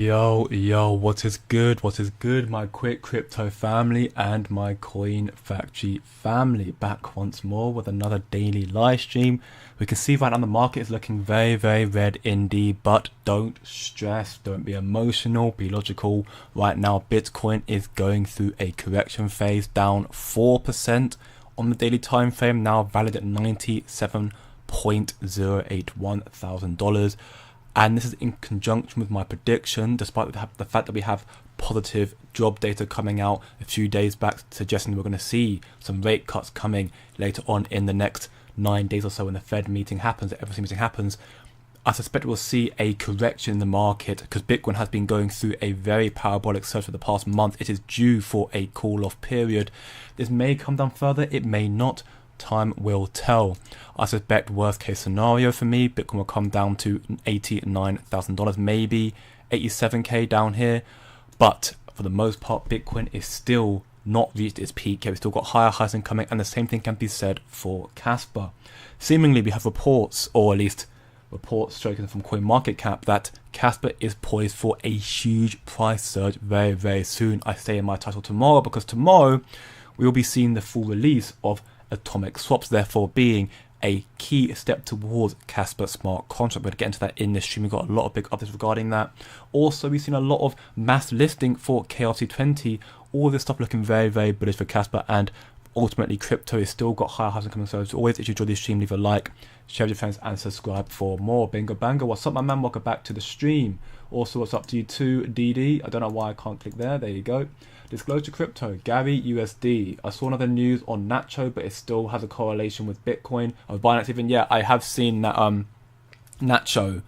Yo, what is good? What is good, my quick crypto family and my coin factory family? Back once more with another daily live stream. We can see right now the market is looking very, very red indeed, but don't stress, don't be emotional, be logical. Right now, Bitcoin is going through a correction phase, down 4% on the daily time frame, now valued at $97.081 thousand. And this is in conjunction with my prediction, despite the fact that we have positive job data coming out a few days back suggesting we're going to see some rate cuts coming later on in the next 9 days or so when the Fed meeting happens, the FOMC meeting happens. I suspect we'll see a correction in the market because Bitcoin has been going through a very parabolic surge for the past month. It is due for a cool-off period. This may come down further, it may not. Time will tell. I suspect worst case scenario for me, Bitcoin will come down to $89,000, maybe 87k down here. But for the most part, Bitcoin is still not reached its peak yet. We've still got higher highs incoming, and the same thing can be said for Casper. Seemingly, we have reports, or at least reports striking from CoinMarketCap, that Casper is poised for a huge price surge very, very soon. I say in my title tomorrow because tomorrow we will be seeing the full release of atomic swaps, therefore being a key step towards Casper smart contract. We're going to get into that in this stream. We've got a lot of big updates regarding that. Also, we've seen a lot of mass listing for KRC20. All this stuff looking very, very bullish for Casper, and ultimately crypto has still got higher highs and coming. So as always, if you enjoy this stream, leave a like, share with your friends, and subscribe for more. Bingo bango, what's up, my man? Welcome back to the stream. Also, what's up to you too, DD? I don't know why I can't click there. There you go. Disclosure crypto, Gary USD. I saw another news on Nacho, but it still has a correlation with Bitcoin. Of Binance even, yeah, I have seen that Nacho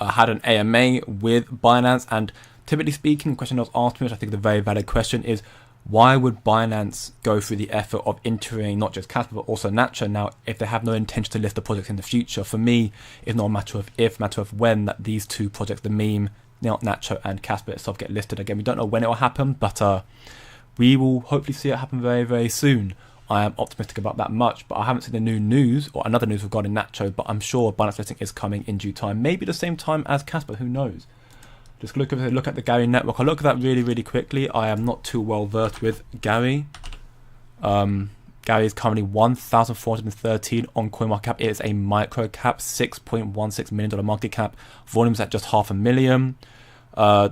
had an AMA with Binance, and typically speaking, the question I was asked me, which I think is a very valid question, is why would Binance go through the effort of entering not just Casper but also Nacho now if they have no intention to list the projects in the future? For me, it's not a matter of if, matter of when that these two projects, the meme, Nacho and Casper itself, get listed. Again, we don't know when it will happen, but we will hopefully see it happen very, very soon. I am optimistic about that much, but I haven't seen the new news or another news regarding Nacho, but I'm sure Binance listing is coming in due time, maybe the same time as Casper, who knows. Just look at the Gary network. I look at that really, really quickly. I am not too well versed with Gary. Gary is currently 1,413 on CoinMarketCap. It is a micro cap, $6.16 million market cap. Volumes at just $500,000.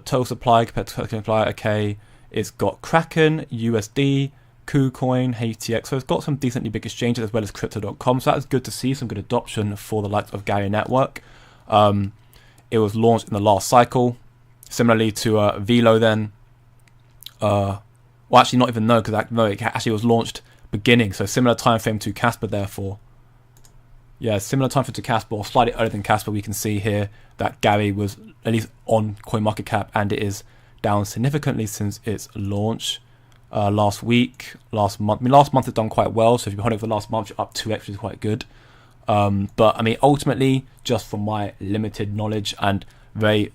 Total supply compared to total supply. Okay, it's got Kraken, USD, KuCoin, HTX. So it's got some decently big exchanges as well as Crypto.com. So that's good to see some good adoption for the likes of Gary network. It was launched in the last cycle, similarly to Velo. Then, well, actually not even no, because it actually was launched beginning, so similar time frame to Casper. Therefore, yeah, similar time frame to Casper, or slightly earlier than Casper. We can see here that Gary was at least on CoinMarketCap, and it is down significantly since its launch last month. I mean, last month it's done quite well, so if you're holding for the last month, you're up 2x, which is quite good. But I mean, ultimately, just from my limited knowledge and very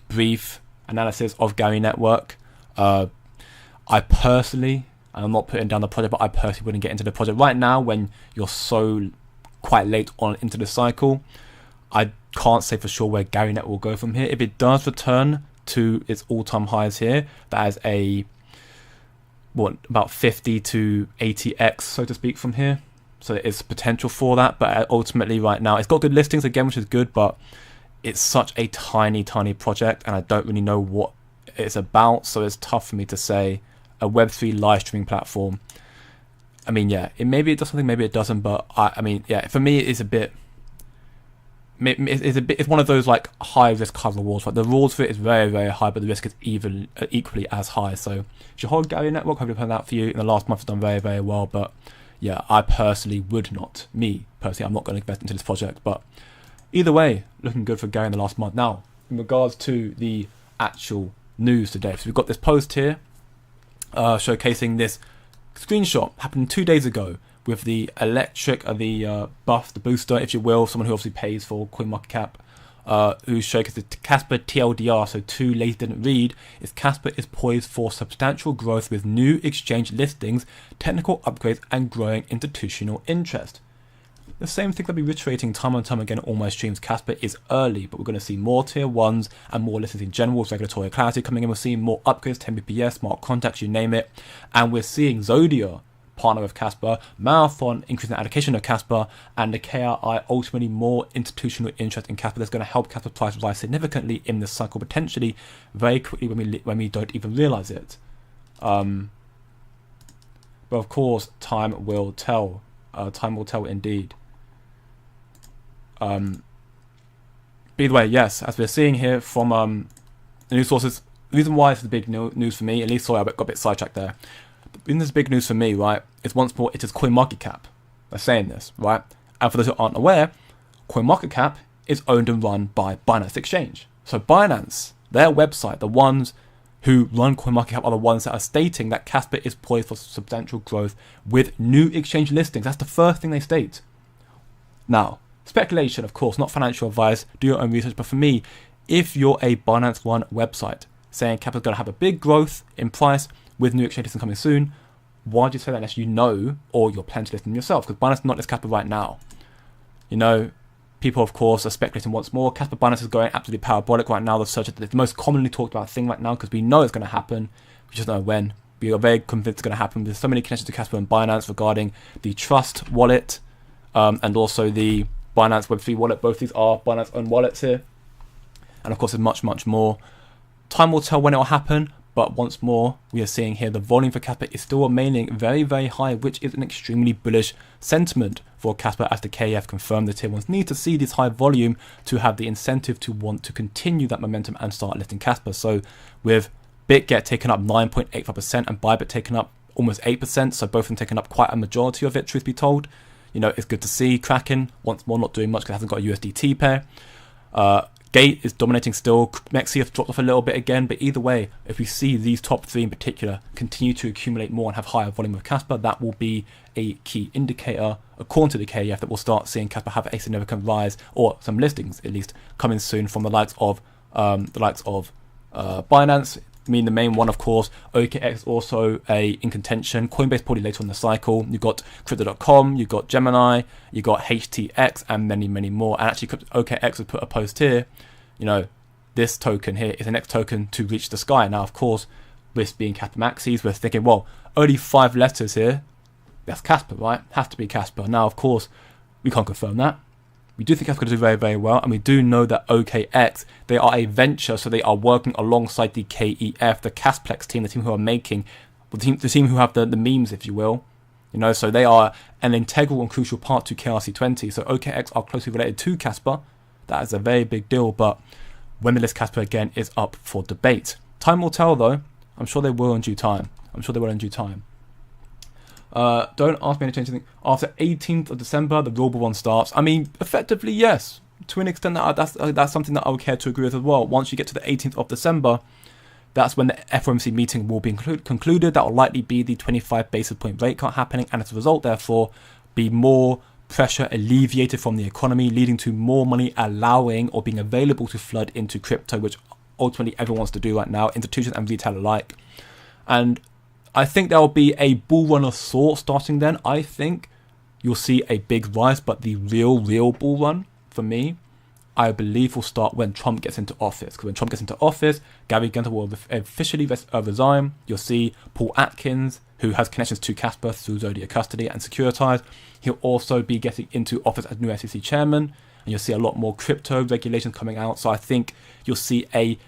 brief analysis of Gary network, I personally, and I'm not putting down the project, but I personally wouldn't get into the project right now when you're so quite late on into the cycle. I can't say for sure where Gary Net will go from here. If it does return to its all-time highs here, that is about 50 to 80x, so to speak, from here. So there is potential for that, but ultimately right now, it's got good listings again, which is good, but it's such a tiny, tiny project, and I don't really know what it's about, so it's tough for me to say. A Web3 live streaming platform. I mean, yeah, maybe it does something, maybe it doesn't, but I mean, yeah, for me, it's it's one of those like high risk, high rewards. Like the rewards for it is very, very high, but the risk is equally as high. So if you hold Gary network, hopefully put that for you. In the last month, it's done very, very well, but yeah, I personally would not. Me personally, I'm not going to invest into this project, but either way, looking good for Gary in the last month. Now, in regards to the actual news today, so we've got this post here. Showcasing this screenshot happened 2 days ago with the buff, the booster, if you will, someone who obviously pays for CoinMarketCap, who showcased the Casper TLDR, so too late didn't read, is Casper is poised for substantial growth with new exchange listings, technical upgrades, and growing institutional interest. the same thing that I've been reiterating time and time again on all my streams. Casper is early, but we're going to see more tier 1s and more listings in general with regulatory clarity coming in. We're seeing more upgrades, 10 BPS, smart contacts, you name it. And we're seeing Zodia partner with Casper, Marathon increasing the allocation of Casper, and the KRI ultimately more institutional interest in Casper that's going to help Casper price rise significantly in this cycle, potentially very quickly when we don't even realize it. But of course, time will tell. Time will tell indeed. By the way, yes, as we're seeing here from the news sources, the reason why this is big news for me, at least, sorry, I got a bit sidetracked there. The reason this is big news for me, right, is once more, it is CoinMarketCap. They're saying this, right? And for those who aren't aware, CoinMarketCap is owned and run by Binance Exchange. So Binance, their website, the ones who run CoinMarketCap are the ones that are stating that Casper is poised for substantial growth with new exchange listings. That's the first thing they state. Now, speculation, of course, not financial advice, do your own research, but for me, if you're a Binance One website saying Casper's going to have a big growth in price with new exchange listings coming soon, why do you say that unless you know or you're planning to list them yourself? Because Binance is not list Casper right now. You know, people, of course, are speculating once more. Casper Binance is going absolutely parabolic right now. The search is the most commonly talked about thing right now because we know it's going to happen. We just don't know when. We are very convinced it's going to happen. There's so many connections to Casper and Binance regarding the Trust wallet and also the Binance Web3 wallet. Both these are Binance owned wallets here. And of course, there's much, much more. Time will tell when it will happen. But once more, we are seeing here the volume for Casper is still remaining very, very high, which is an extremely bullish sentiment for Casper, as the KF confirmed the tier 1s need to see this high volume to have the incentive to want to continue that momentum and start listing Casper. So with BitGet taking up 9.85% and Bybit taking up almost 8%, so both of them taking up quite a majority of it, truth be told. You know, it's good to see Kraken once more not doing much because it hasn't got a USDT pair. Gate is dominating still. Mexi has dropped off a little bit again, but either way, if we see these top 3 in particular continue to accumulate more and have higher volume of Casper, that will be a key indicator, according to the KEF, that we'll start seeing Casper have a significant rise, or some listings at least, coming soon from the likes of Binance. I mean, the main one, of course. OKX also in contention. Coinbase probably later in the cycle. You've got Crypto.com, you've got Gemini, you've got HTX, and many, many more. And actually, OKX has put a post here. You know, this token here is the next token to reach the sky. Now, of course, this being Casper Maxis, we're thinking, well, only 5 letters here. That's Casper, right? Has to be Casper. Now, of course, we can't confirm that. We do think Casper going to do very, very well, and we do know that OKX, they are a venture, so they are working alongside the KEF, the Casplex team, the team who are making, the team who have the memes, if you will. You know, so they are an integral and crucial part to KRC20. So OKX are closely related to Casper. That is a very big deal, but when they list Casper again is up for debate. Time will tell, though. I'm sure they will in due time. Don't ask me to change anything. After 18th of December, the real bull run starts. I mean, effectively, yes. To an extent, that's something that I would care to agree with as well. Once you get to the 18th of December, that's when the FOMC meeting will be concluded. That will likely be the 25 basis point rate cut happening, and as a result, therefore, be more pressure alleviated from the economy, leading to more money allowing or being available to flood into crypto, which ultimately everyone wants to do right now, institutions and retail alike. And I think there will be a bull run of sorts starting then. I think you'll see a big rise, but the real bull run, for me, I believe will start when Trump gets into office. Because when Trump gets into office, Gary Gensler will officially resign. You'll see Paul Atkins, who has connections to Casper through Zodia Custody and Securitize. He'll also be getting into office as new SEC chairman. And you'll see a lot more crypto regulations coming out. So I think you'll see a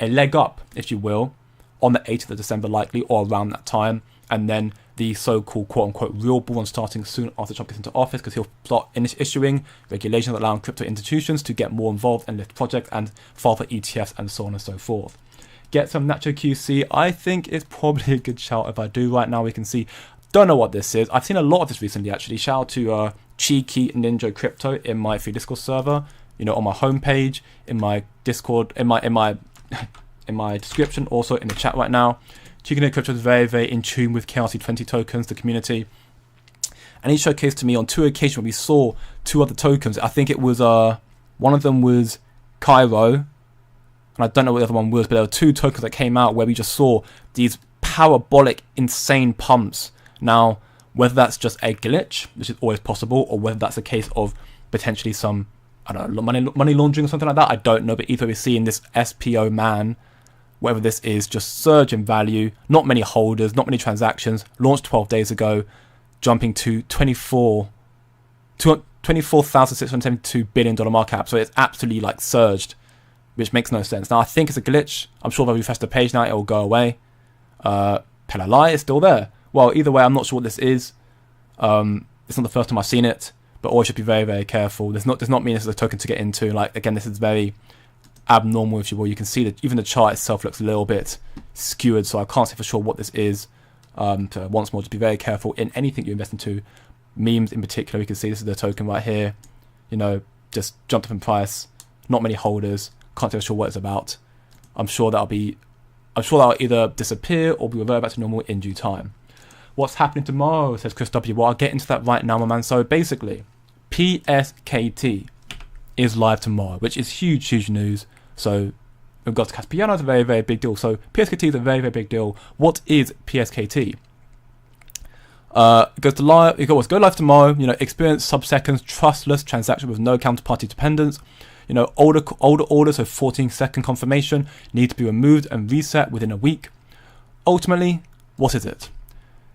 leg up, if you will, on the 8th of December likely, or around that time. And then the so-called quote-unquote real bull run starting soon after Trump gets into office, because he'll start issuing regulations allowing crypto institutions to get more involved and lift projects and file for ETFs and so on and so forth. Get some natural QC. I think it's probably a good shout if I do. Right now we can see, don't know what this is. I've seen a lot of this recently actually. Shout out to Cheeky Ninja Crypto in my free Discord server, you know, on my homepage, in my Discord, in my description, also in the chat right now. Cheeky Ninja Crypto is very, very in tune with KRC20 tokens, the community. And he showcased to me on 2 occasions when we saw 2 other tokens. I think it was one of them was Cairo, and I don't know what the other one was, but there were 2 tokens that came out where we just saw these parabolic, insane pumps. Now, Whether that's just a glitch, which is always possible, or whether that's a case of potentially some, I don't know, money laundering or something like that, I don't know. But either we're seeing this SPO man, whether this is just surge in value, not many holders, not many transactions, launched 12 days ago, jumping to $24,672 billion market cap. So it's absolutely like surged, which makes no sense. Now I think it's a glitch. I'm sure if I refresh the page now, it will go away. Pelalai is still there. Well, either way, I'm not sure what this is. It's not the first time I've seen it, but always should be very, very careful. Does not mean this is a token to get into. Like, again, this is very abnormal, if you will. You can see that even the chart itself looks a little bit skewered, so I can't say for sure what this is. So once more, just be very careful in anything you invest into. Memes in particular, you can see this is the token right here. You know, just jumped up in price. Not many holders. Can't say for sure what it's about. I'm sure that'll either disappear or be reverted back to normal in due time. What's happening tomorrow, says Chris W. Well, I'll get into that right now, my man. So basically, PSKT is live tomorrow, which is huge news. So we've got Kaspa, it's a very, very big deal. So PSKT is a very, very big deal. What is PSKT? It goes to live. It goes go live tomorrow. You know, experience sub-seconds, trustless transaction with no counterparty dependence. You know, older orders, so 14-second confirmation, need to be removed and reset within a week. Ultimately, what is it?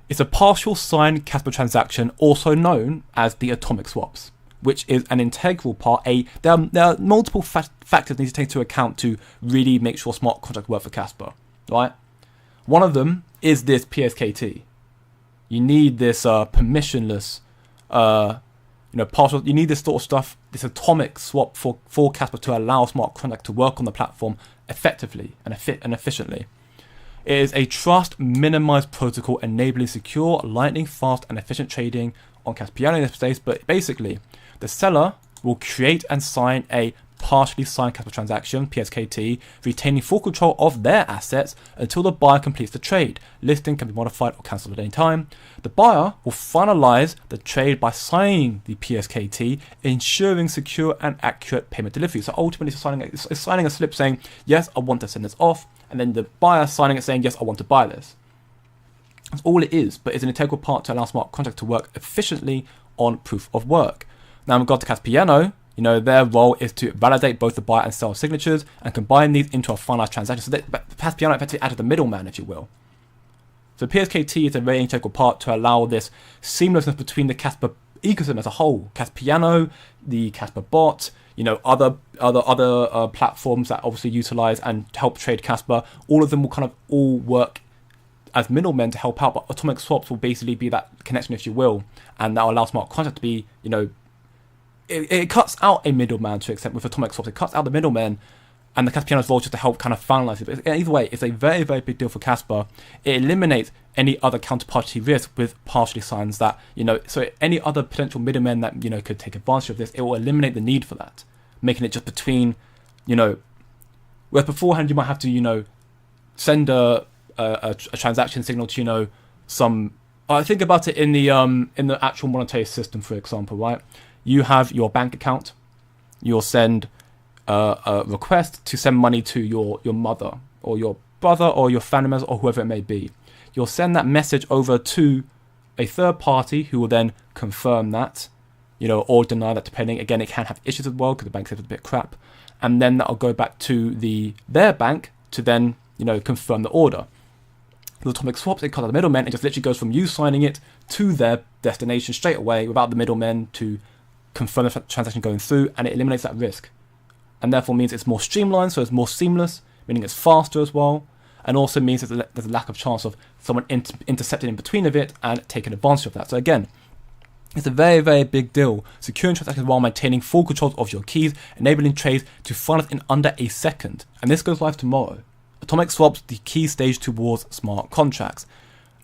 It's a partial signed Casper transaction, also known as the atomic swaps, which is an integral part. There are multiple factors need to take into account to really make sure smart contracts work for Casper, right? One of them is this PSKT. You need this permissionless, partial. You need this sort of stuff, this atomic swap for Casper to allow smart contracts to work on the platform effectively and efficiently. It is a trust minimized protocol enabling secure, lightning fast, and efficient trading on Kaspa in this space. But basically, the seller will create and sign a partially signed Casper transaction, PSKT, retaining full control of their assets until the buyer completes the trade. Listing can be modified or cancelled at any time. The buyer will finalize the trade by signing the PSKT, ensuring secure and accurate payment delivery. So ultimately, it's signing a slip saying, yes, I want to send this off, and then the buyer signing it saying, yes, I want to buy this. That's all it is, but it's an integral part to allow smart contracts to work efficiently on proof of work. Now, in regard to Kaspa, you know, their role is to validate both the buyer and seller signatures and combine these into a finalized transaction. So Kaspa effectively added the middleman, if you will. So PSKT is a very integral part to allow this seamlessness between the Casper ecosystem as a whole. Kaspa, the Casper bot, you know, other platforms that obviously utilize and help trade Casper. All of them will kind of all work as middlemen to help out. But atomic swaps will basically be that connection, if you will, and that will allow smart contracts to be, you know, it cuts out a middleman to extent with atomic swaps. It cuts out the middleman, and the Kaspa's role just to help kind of finalize it. But either way, it's a very, very big deal for Casper. It eliminates any other counterparty risk with partially signs that, you know, so any other potential middlemen that, you know, could take advantage of this, it will eliminate the need for that, making it just between, you know, where beforehand you might have to, you know, send a transaction signal to, you know, some. I think about it in the actual monetary system, for example, right? You have your bank account. You'll send a request to send money to your mother or your brother or your family members or whoever it may be. You'll send that message over to a third party who will then confirm that, you know, or deny that, depending. Again, it can have issues as well because the bank says it's a bit crap. And then that'll go back to their bank to then, you know, confirm the order. With atomic swaps, it cuts out the middlemen. It just literally goes from you signing it to their destination straight away without the middlemen to confirm the transaction going through, and it eliminates that risk. And therefore means it's more streamlined, so it's more seamless, meaning it's faster as well, and also means there's a lack of chance of someone intercepting in between of it and taking advantage of that. So again, it's a very, very big deal. Securing transactions while maintaining full control of your keys, enabling trades to finalize in under a second. And this goes live tomorrow. Atomic swaps, the key stage towards smart contracts.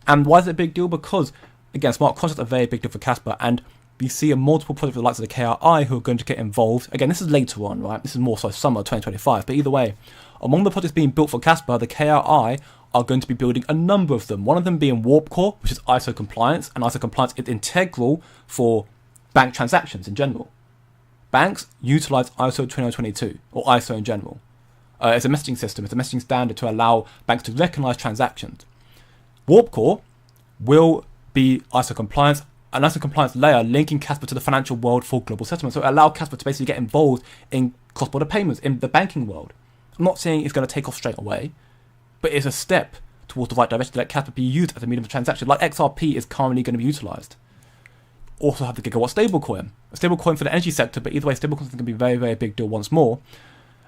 And why is it a big deal? Because, again, smart contracts are a very big deal for Casper, and we see a multiple projects with the likes of the KRI who are going to get involved. Again, this is later on, right? This is more so summer 2025. But either way, among the projects being built for Casper, the KRI are going to be building a number of them. One of them being Warp Core, which is ISO compliance. And ISO compliance is integral for bank transactions in general. Banks utilize ISO 2022, or ISO in general. It's a messaging system. It's a messaging standard to allow banks to recognize transactions. Warp Core will be ISO compliance, an ISO compliance layer linking Casper to the financial world for global settlement. So it allows Casper to basically get involved in cross-border payments in the banking world. I'm not saying it's going to take off straight away, but it's a step towards the right direction to let Casper be used as a medium of transaction, like XRP is currently going to be utilized. Also have the gigawatt stablecoin, a stablecoin for the energy sector, but either way, stablecoins is going to be a very, very big deal once more.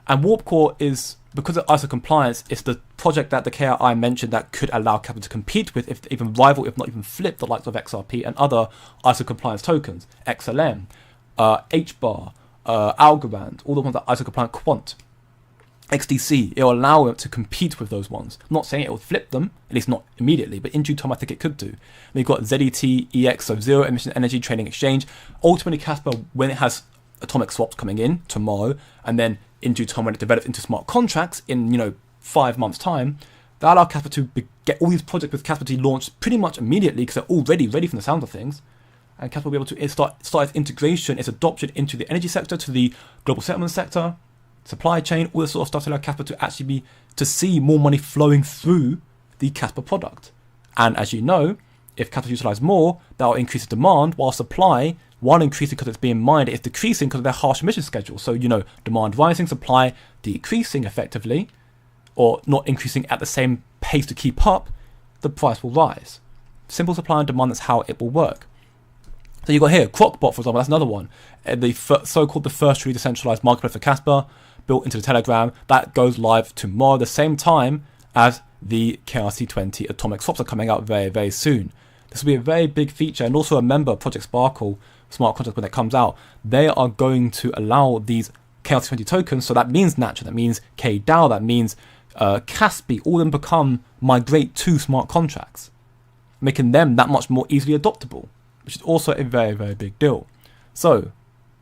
And Warp Core is, because of ISO compliance, it's the project that the KRI mentioned that could allow Casper to compete with, if even rival, if not even flip, the likes of XRP and other ISO compliance tokens, XLM, HBAR, Algorand, all the ones that ISO compliant Quant, XDC. It will allow it to compete with those ones. I'm not saying it will flip them, at least not immediately, but in due time I think it could do. We've got ZET, EX, so Zero Emission Energy Trading Exchange. Ultimately, Casper, when it has atomic swaps coming in tomorrow, and then in due time when it develops into smart contracts in 5 months time, that allow Casper to get all these projects with Casper to launch pretty much immediately because they're already ready from the sound of things. And Casper will be able to start its integration, its adoption into the energy sector, to the global settlement sector, supply chain, all this sort of stuff to allow Casper to actually to see more money flowing through the Casper product. And as you know, if Casper is utilised more, that will increase the demand, while supply, while increasing because it's being mined, is decreasing because of their harsh emission schedule. So, demand rising, supply decreasing effectively, or not increasing at the same pace to keep up, the price will rise. Simple supply and demand, that's how it will work. So you got here, Crockbot, for example, that's another one. The so-called the first truly decentralized marketplace for Casper, built into the Telegram, that goes live tomorrow, the same time as the KRC20 atomic swaps are coming out very, very soon. This will be a very big feature, and also remember Project Sparkle smart contract when it comes out, they are going to allow these KRC20 tokens, so that means Natural, that means KDAO, that means Kaspi, all of them migrate to smart contracts, making them that much more easily adoptable, which is also a very, very big deal. So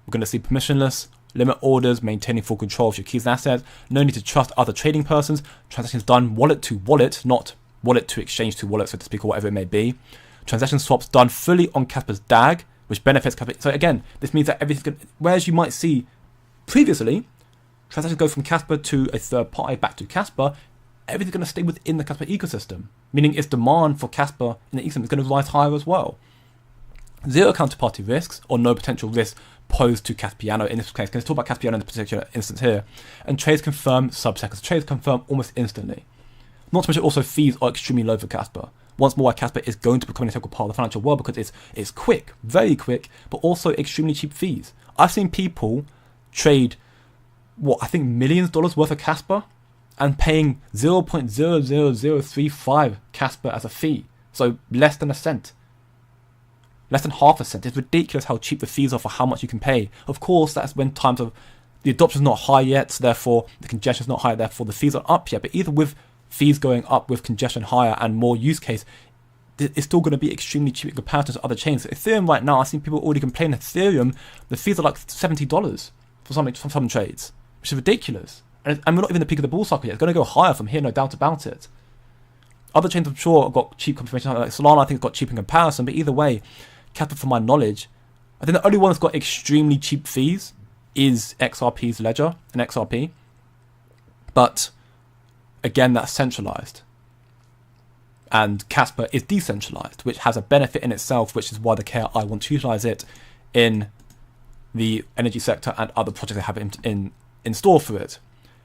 we're going to see permissionless, limit orders, maintaining full control of your keys and assets, no need to trust other trading persons, transactions done wallet to wallet, not wallet to exchange to wallet, so to speak, or whatever it may be. Transaction swaps done fully on Casper's DAG, which benefits Casper. So again, this means that everything's going to, whereas you might see previously, transactions go from Casper to a third party back to Casper, everything's going to stay within the Casper ecosystem, meaning its demand for Casper in the ecosystem is going to rise higher as well. Zero counterparty risks, or no potential risk posed to Caspiano in this case. Let's talk about Caspiano in this particular instance here. And trades confirm sub-seconds. Trades confirm almost instantly. Not to mention also fees are extremely low for Casper. Once more, Casper is going to become an integral part of the financial world because it's quick, very quick, but also extremely cheap fees. I've seen people trade, I think millions of dollars worth of Casper and paying 0.00035 Casper as a fee. So less than a cent. Less than half a cent. It's ridiculous how cheap the fees are for how much you can pay. Of course, that's when times of the adoption is not high yet, so therefore the congestion is not high, therefore the fees are up yet. But either with fees going up, with congestion higher and more use case, it's still going to be extremely cheap in comparison to other chains. So Ethereum right now, I've seen people already complain that Ethereum, the fees are like $70 for some trades, which is ridiculous. And we're not even the peak of the bull cycle yet. It's going to go higher from here, no doubt about it. Other chains, I'm sure, have got cheap confirmation. Like Solana, I think, got cheap in comparison. But either way, Casper, from my knowledge, I think the only one that's got extremely cheap fees is XRP's Ledger and XRP. But again, that's centralized. And Casper is decentralized, which has a benefit in itself, which is why the KRI want to utilize it in the energy sector and other projects they have in store for it.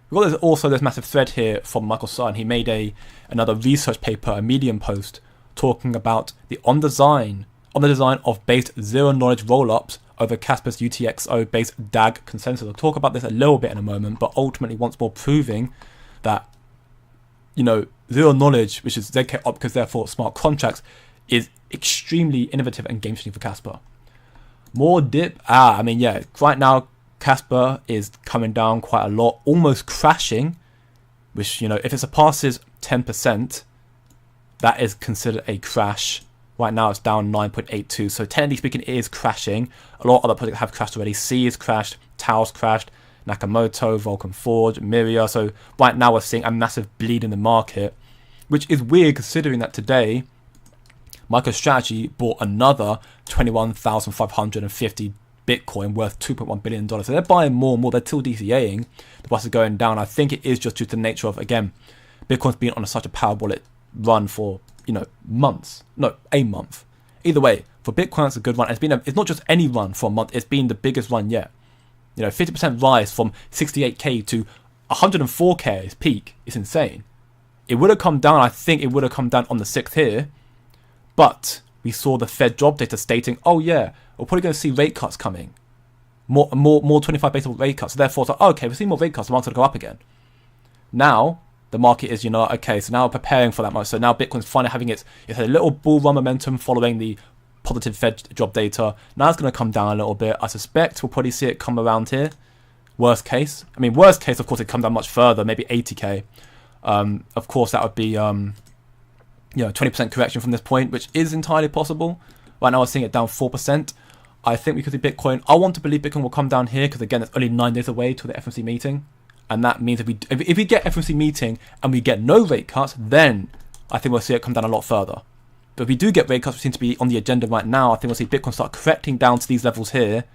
We've got also this massive thread here from Michael Sun. He made another research paper, a Medium post, talking about on the design of based zero-knowledge rollups over Casper's UTXO-based DAG consensus. I'll talk about this a little bit in a moment, but ultimately once more proving that, zero knowledge, which is ZK Opticus, therefore smart contracts, is extremely innovative and game-changing for Casper. More dip. Right now, Casper is coming down quite a lot, almost crashing, which, if it surpasses 10%, that is considered a crash. Right now, it's down 9.82, so technically speaking, it is crashing. A lot of other projects have crashed already. C has crashed, Tao's crashed, Nakamoto, Vulcan Forge, Miria. So right now, we're seeing a massive bleed in the market, which is weird considering that today, MicroStrategy bought another 21,550 Bitcoin worth $2.1 billion. So they're buying more and more. They're still DCAing. The price is going down. I think it is just due to the nature of, again, Bitcoin's been on such a power wallet run for, months. No, a month. either way, for Bitcoin, it's a good run. It's not just any run for a month. It's been the biggest run yet. 50% rise from 68k to 104k is peak. It's insane. It would have come down. I think it would have come down on the 6th here, but we saw the Fed job data stating, oh yeah, we're probably going to see rate cuts coming. More 25 basis point rate cuts. So therefore, it's like, okay, we're seeing more rate cuts. The market's going to go up again. Now, the market is, okay, so now preparing for that much. So now Bitcoin's finally having it's had a little bull run momentum following the positive Fed job data. Now it's going to come down a little bit. I suspect we'll probably see it come around here. Worst case, of course, it come down much further, maybe 80k. Of course, that would be 20% correction from this point, which is entirely possible. Right now, we're seeing it down 4%. I think we could see Bitcoin. I want to believe Bitcoin will come down here because again, it's only 9 days away to the FOMC meeting. And that means if we get FOMC meeting and we get no rate cuts, then I think we'll see it come down a lot further. But if we do get rate cuts, which seem to be on the agenda right now, I think we'll see Bitcoin start correcting down to these levels here,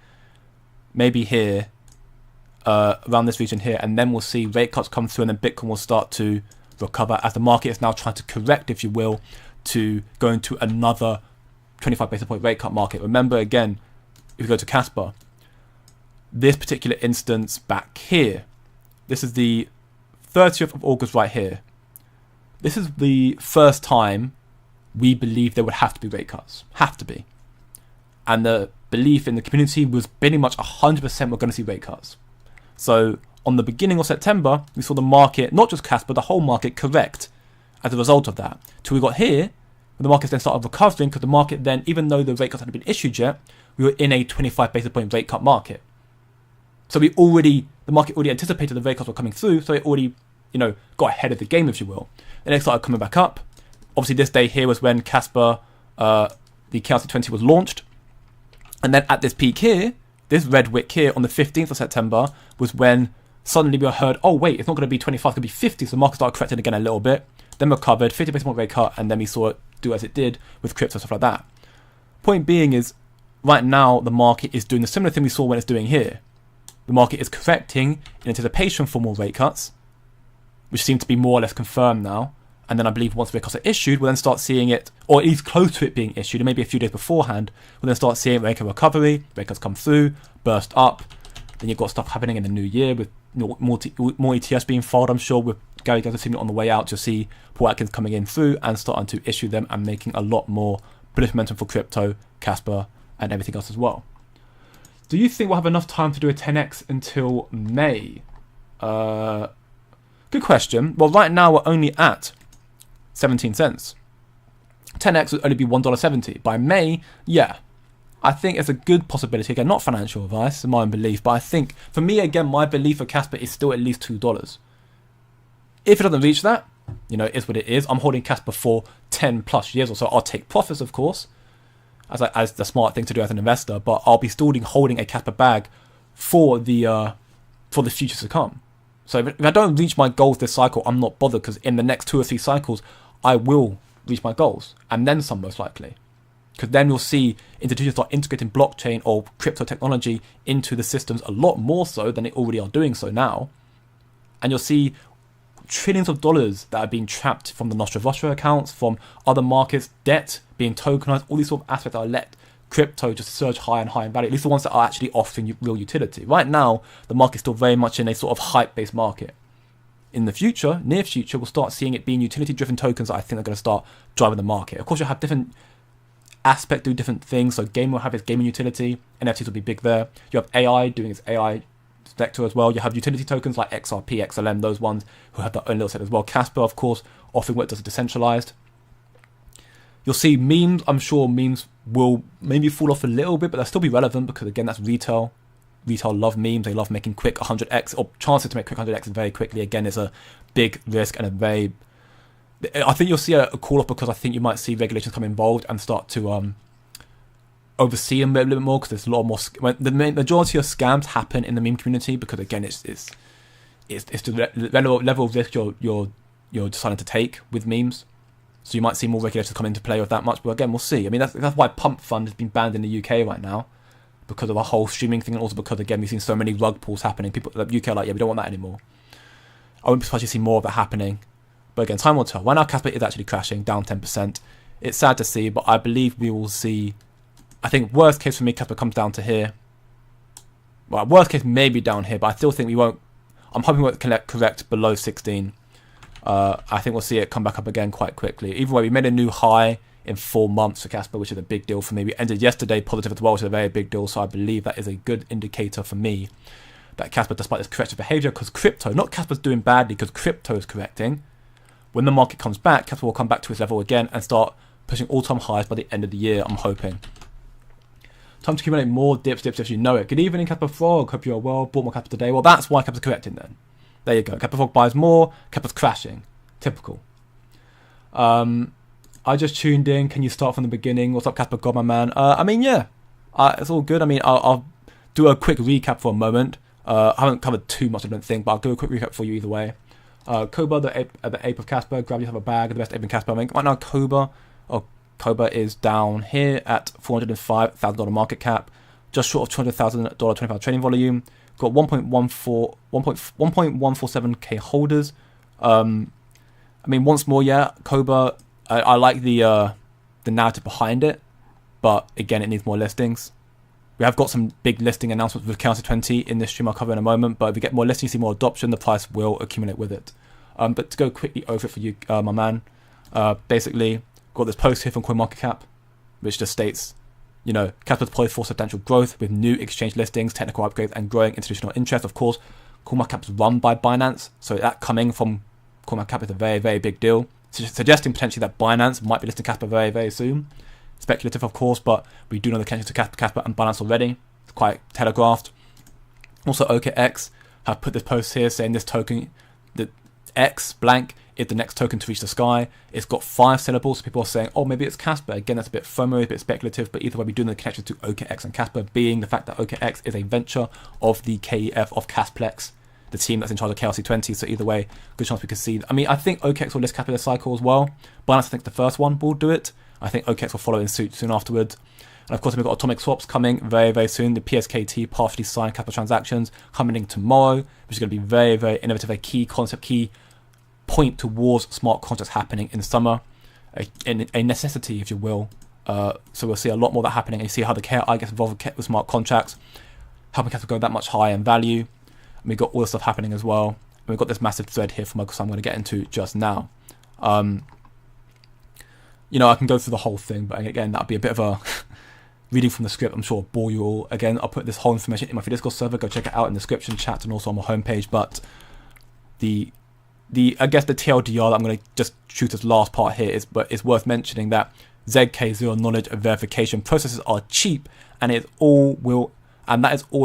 maybe here, around this region here, and then we'll see rate cuts come through, and then Bitcoin will start to recover as the market is now trying to correct, if you will, to go into another 25 basis point rate cut market. Remember, again, if you go to Casper, this particular instance back here, this is the 30th of August right here. This is the first time we believe there would have to be rate cuts. Have to be. And the belief in the community was pretty much 100% we're going to see rate cuts. So on the beginning of September, we saw the market, not just Casper, the whole market correct as a result of that. Till we got here, when the markets then started recovering, because the market then, even though the rate cuts hadn't been issued yet, we were in a 25 basis point rate cut market. So the market already anticipated the rate cuts were coming through, so it already, got ahead of the game, if you will. Then it started coming back up. Obviously, this day here was when Casper, the KRC20 was launched. And then at this peak here, this red wick here on the 15th of September was when suddenly we heard, oh wait, it's not going to be 25, it's going to be 50. So the market started correcting again a little bit, then recovered, 50 basis point rate cut, and then we saw it do as it did with crypto, stuff like that. Point being is, right now, the market is doing the similar thing we saw when it's doing here. The market is correcting in anticipation for more rate cuts, which seem to be more or less confirmed now. And then I believe once rate cuts are issued, we'll then start seeing it, or at least close to it being issued, and maybe a few days beforehand, we'll then start seeing rate cut recovery, rate cuts come through, burst up. Then you've got stuff happening in the new year with more ETFs being filed, I'm sure, with Gary Gensler seeing it on the way out to see Paul Atkins coming in through and starting to issue them and making a lot more bullish momentum for crypto, Casper, and everything else as well. Do you think we'll have enough time to do a 10x until May? Good question. Well, right now we're only at 17 cents. 10x would only be $1.70. By May, yeah, I think it's a good possibility. Again, not financial advice, in my own belief, but I think, for me, again, my belief for Casper is still at least $2. If it doesn't reach that, it's what it is. I'm holding Casper for 10 plus years or so. I'll take profits, of course, as the smart thing to do as an investor, but I'll be still holding a Casper bag for the futures to come. So if I don't reach my goals this cycle, I'm not bothered, because in the next 2 or 3 cycles, I will reach my goals, and then some, most likely. Because then you'll see institutions start integrating blockchain or crypto technology into the systems a lot more so than they already are doing so now. And you'll see trillions of dollars that are being trapped from the Nostra accounts, from other markets, debt being tokenized, all these sort of aspects that are let crypto just surge higher and higher in value, at least the ones that are actually offering real utility. Right now, the market's still very much in a sort of hype-based market. In the future, near future, we'll start seeing it being utility-driven tokens that I think are going to start driving the market. Of course, you'll have different aspects do different things. So gaming will have its gaming utility. NFTs will be big there. You have AI doing its AI sector as well. You have utility tokens like XRP, XLM, those ones who have their own little set as well. Casper, of course, offering what does decentralized. You'll see memes. I'm sure memes will maybe fall off a little bit, but they'll still be relevant because, again, that's retail. Retail love memes. They love making quick 100x, or chances to make quick 100x very quickly. Again, it's a big risk and a very... I think you'll see a call-off because I think you might see regulations come involved and start to oversee them a little bit more, because there's a lot more... The majority of scams happen in the meme community because, again, it's the level of risk you're deciding to take with memes. So you might see more regulations come into play with that much, but again, we'll see. I mean, that's why Pump Fund has been banned in the UK right now, because of the whole streaming thing, and also because, again, we've seen so many rug pulls happening. People in the UK are like, yeah, we don't want that anymore. I wouldn't be surprised to see more of that happening. But again, time will tell. Right now, Casper is actually crashing, down 10%. It's sad to see, but I believe we will see. I think worst case for me, Casper comes down to here. Well, worst case maybe down here, but I still think we won't. I'm hoping we won't correct below 16. I think we'll see it come back up again quite quickly. Either way, we made a new high in 4 months for Casper, which is a big deal for me. We ended yesterday positive as well, which is a very big deal. So I believe that is a good indicator for me that Casper, despite this corrective behavior, because crypto, not Casper's doing badly, because crypto is correcting. When the market comes back, Casper will come back to its level again and start pushing all-time highs by the end of the year, I'm hoping. Time to accumulate more dips if you know it. Good evening, Casper Frog. Hope you're well. Bought more Casper today. Well, that's why Casper's correcting then. There you go. Casper Frog buys more. Casper's crashing. Typical. I just tuned in. Can you start from the beginning? What's up, Casper God, my man? I mean, yeah. It's all good. I mean, I'll do a quick recap for a moment. I haven't covered too much, I don't think, but I'll do a quick recap for you either way. Koba, the ape of Casper. Grab yourself a bag of the best ape in Casper. I mean, right now, Koba is down here at $405,000 market cap, just short of $200,000 25 trading volume. Got 1.147k holders. I mean, once more, yeah, Koba. I like the narrative behind it, but again, it needs more listings. We have got some big listing announcements with KRC20 in this stream I'll cover in a moment, but if we get more listings, see more adoption, the price will accumulate with it. But to go quickly over it for you, my man, basically, got this post here from CoinMarketCap, which just states, you know, Casper's poised for substantial growth with new exchange listings, technical upgrades, and growing institutional interest. Of course, CoinMarketCap is run by Binance, so that coming from CoinMarketCap is a very, very big deal. Suggesting potentially that Binance might be listing Casper very, very soon. Speculative, of course, but we do know the connection to Casper and Binance already. It's quite telegraphed. Also, OKX have put this post here saying this token, the X blank, is the next token to reach the sky. It's got 5 syllables, so people are saying, oh, maybe it's Casper. Again, that's a bit FOMO, a bit speculative, but either way, we do know the connection to OKX and Casper, being the fact that OKX is a venture of the KEF of Casplex, the team that's in charge of KRC20. So either way, good chance we could see. I mean, I think OKX will list Casper this cycle as well. Binance, I think the first one will do it. I think OKX will follow in suit soon afterwards. And of course, we've got atomic swaps coming very, very soon. The PSKT partially signed Casper transactions coming in tomorrow, which is going to be very, very innovative, a key concept, key point towards smart contracts happening in summer, a necessity, if you will. So we'll see a lot more of that happening. And you see how the KRI gets involved with smart contracts, helping Casper go that much higher in value. And we've got all this stuff happening as well. And we've got this massive thread here from Microsoft I'm going to get into just now. You know, I can go through the whole thing, but again, that'll be a bit of a reading from the script. I'm sure I'll bore you all. Again, I'll put this whole information in my Discord server. Go check it out in the description, chat, and also on my homepage. But I guess the TLDR that I'm going to just shoot this last part here is, but it's worth mentioning that ZK zero knowledge verification processes are cheap, and that is all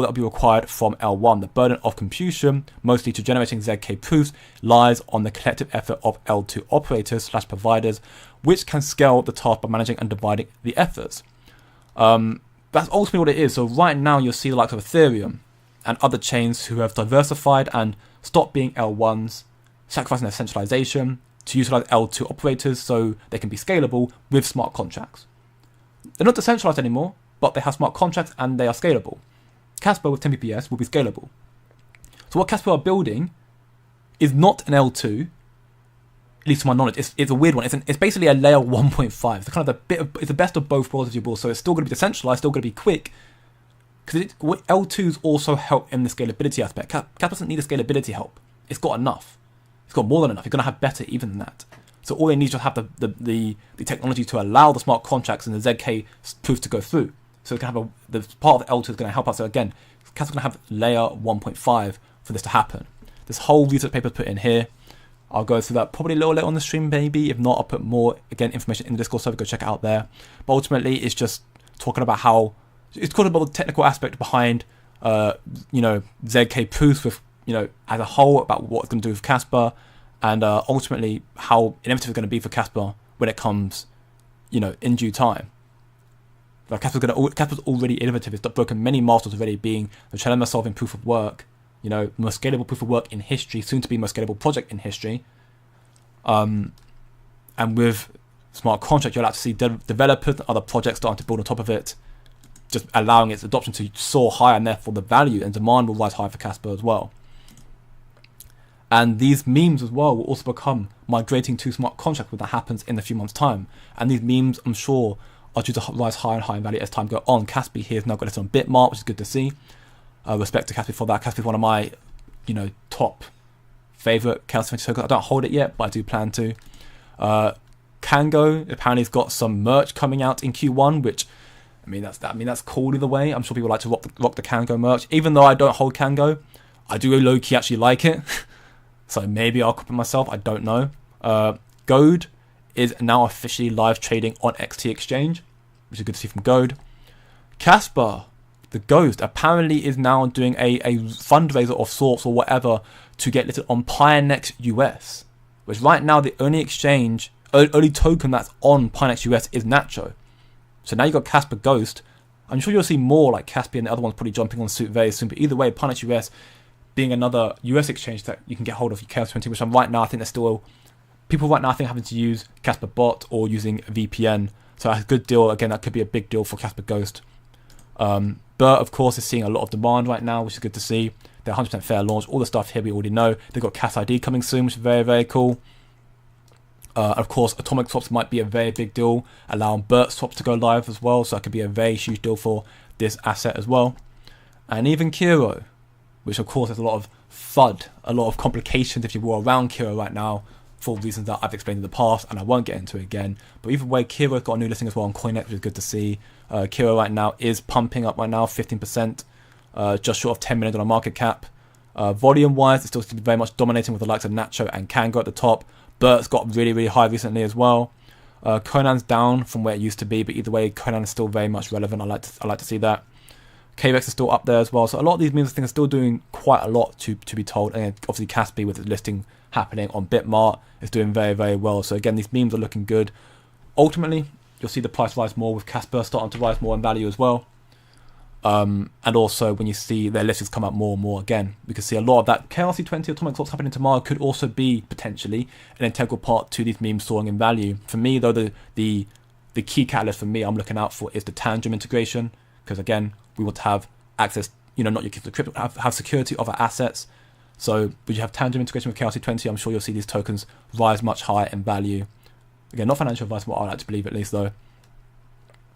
that will be required from L1. The burden of computation, mostly to generating ZK proofs, lies on the collective effort of L2 operators / providers, which can scale the task by managing and dividing the efforts. That's ultimately what it is. So right now you'll see the likes of Ethereum and other chains who have diversified and stopped being L1s, sacrificing their centralization to utilize L2 operators so they can be scalable with smart contracts. They're not decentralized anymore, but they have smart contracts and they are scalable. Casper with 10 PPS will be scalable. So what Casper are building is not an L2, at least to my knowledge. It's a weird one. It's basically a layer 1.5. It's kind of it's the best of both worlds, if you will. So it's still going to be decentralized, still going to be quick, because L2s also help in the scalability aspect. Casper doesn't need a scalability help. It's got enough. It's got more than enough. You're going to have better even than that. So all they need is just have the technology to allow the smart contracts and the ZK proof to go through. So it can have the part of the L2 is going to help us. So again, Casper's going to have layer 1.5 for this to happen. This whole research paper is put in here. I'll go through that probably a little later on the stream, maybe. If not, I'll put more, again, information in the Discord server. Go check it out there. But ultimately, it's just talking about it's talking about the technical aspect behind, ZK proofs with, as a whole, about what it's going to do with Casper, and ultimately how innovative it's going to be for Casper when it comes, in due time. Like Casper's already innovative. It's broken many milestones already, being the trilemma solving proof of work, most scalable proof of work in history, soon to be most scalable project in history. And with smart contract, you're allowed to see developers and other projects starting to build on top of it, just allowing its adoption to soar higher, and therefore the value and demand will rise higher for Casper as well. And these memes as well will also become migrating to smart contracts when that happens in a few months' time. And these memes, I'm sure, are due to rise higher and higher in value as time goes on. Kaspa here has now got it on Bitmart, which is good to see. Respect to Kaspa for that. Kaspa is one of my, top favorite KRC20 tokens. I don't hold it yet, but I do plan to. Kango apparently has got some merch coming out in Q1, which that's cool either way. I'm sure people like to rock the Kango merch, even though I don't hold Kango. I do low key actually like it, so maybe I'll copy myself. I don't know. Goad is now officially live trading on XT Exchange, which is good to see from Goad. Kaspa, the Ghost, apparently is now doing a fundraiser of sorts or whatever to get listed on Pionex US, which right now the only token that's on Pionex US is Nacho. So now you've got Kaspa Ghost. I'm sure you'll see more like Kaspa and the other ones probably jumping on suit very soon. But either way, Pionex US being another US exchange that you can get hold of your KRC20, which right now I think there's still people right now I think having to use Kaspa Bot or using VPN. So that's a good deal. Again, that could be a big deal for Kaspa Ghost. But of course, it's seeing a lot of demand right now, which is good to see. They're 100% fair launch. All the stuff here we already know. They've got Cas ID coming soon, which is very, very cool. Of course, atomic swaps might be a very big deal, allowing BERT swaps to go live as well. So that could be a very huge deal for this asset as well. And even Kiro, which of course has a lot of FUD, a lot of complications, if you will, around Kiro right now, for reasons that I've explained in the past, and I won't get into it again. But either way, Kiro's got a new listing as well on CoinEx, which is good to see. Kiro right now is pumping up right now, 15%, just short of 10 million on market cap. Volume-wise, it's still very much dominating with the likes of Nacho and Kango at the top. BERT's got really, really high recently as well. Conan's down from where it used to be, but either way, Conan is still very much relevant. I like to see that. KRX is still up there as well. So a lot of these memes, I think, are still doing quite a lot to be told. And obviously, Kaspa with its listing happening on Bitmart is doing very, very well. So again, these memes are looking good. Ultimately, you'll see the price rise more with Kaspa starting to rise more in value as well. And also when you see their listings come out more and more again, we can see a lot of that. KRC20 atomic swaps happening tomorrow could also be potentially an integral part to these memes soaring in value. For me, though, the key catalyst for me I'm looking out for is the Tangent integration, because again, we want to have access, not your crypto, have security of our assets. So when you have Tangent integration with KRC20, I'm sure you'll see these tokens rise much higher in value. Again, not financial advice, what I like to believe at least though.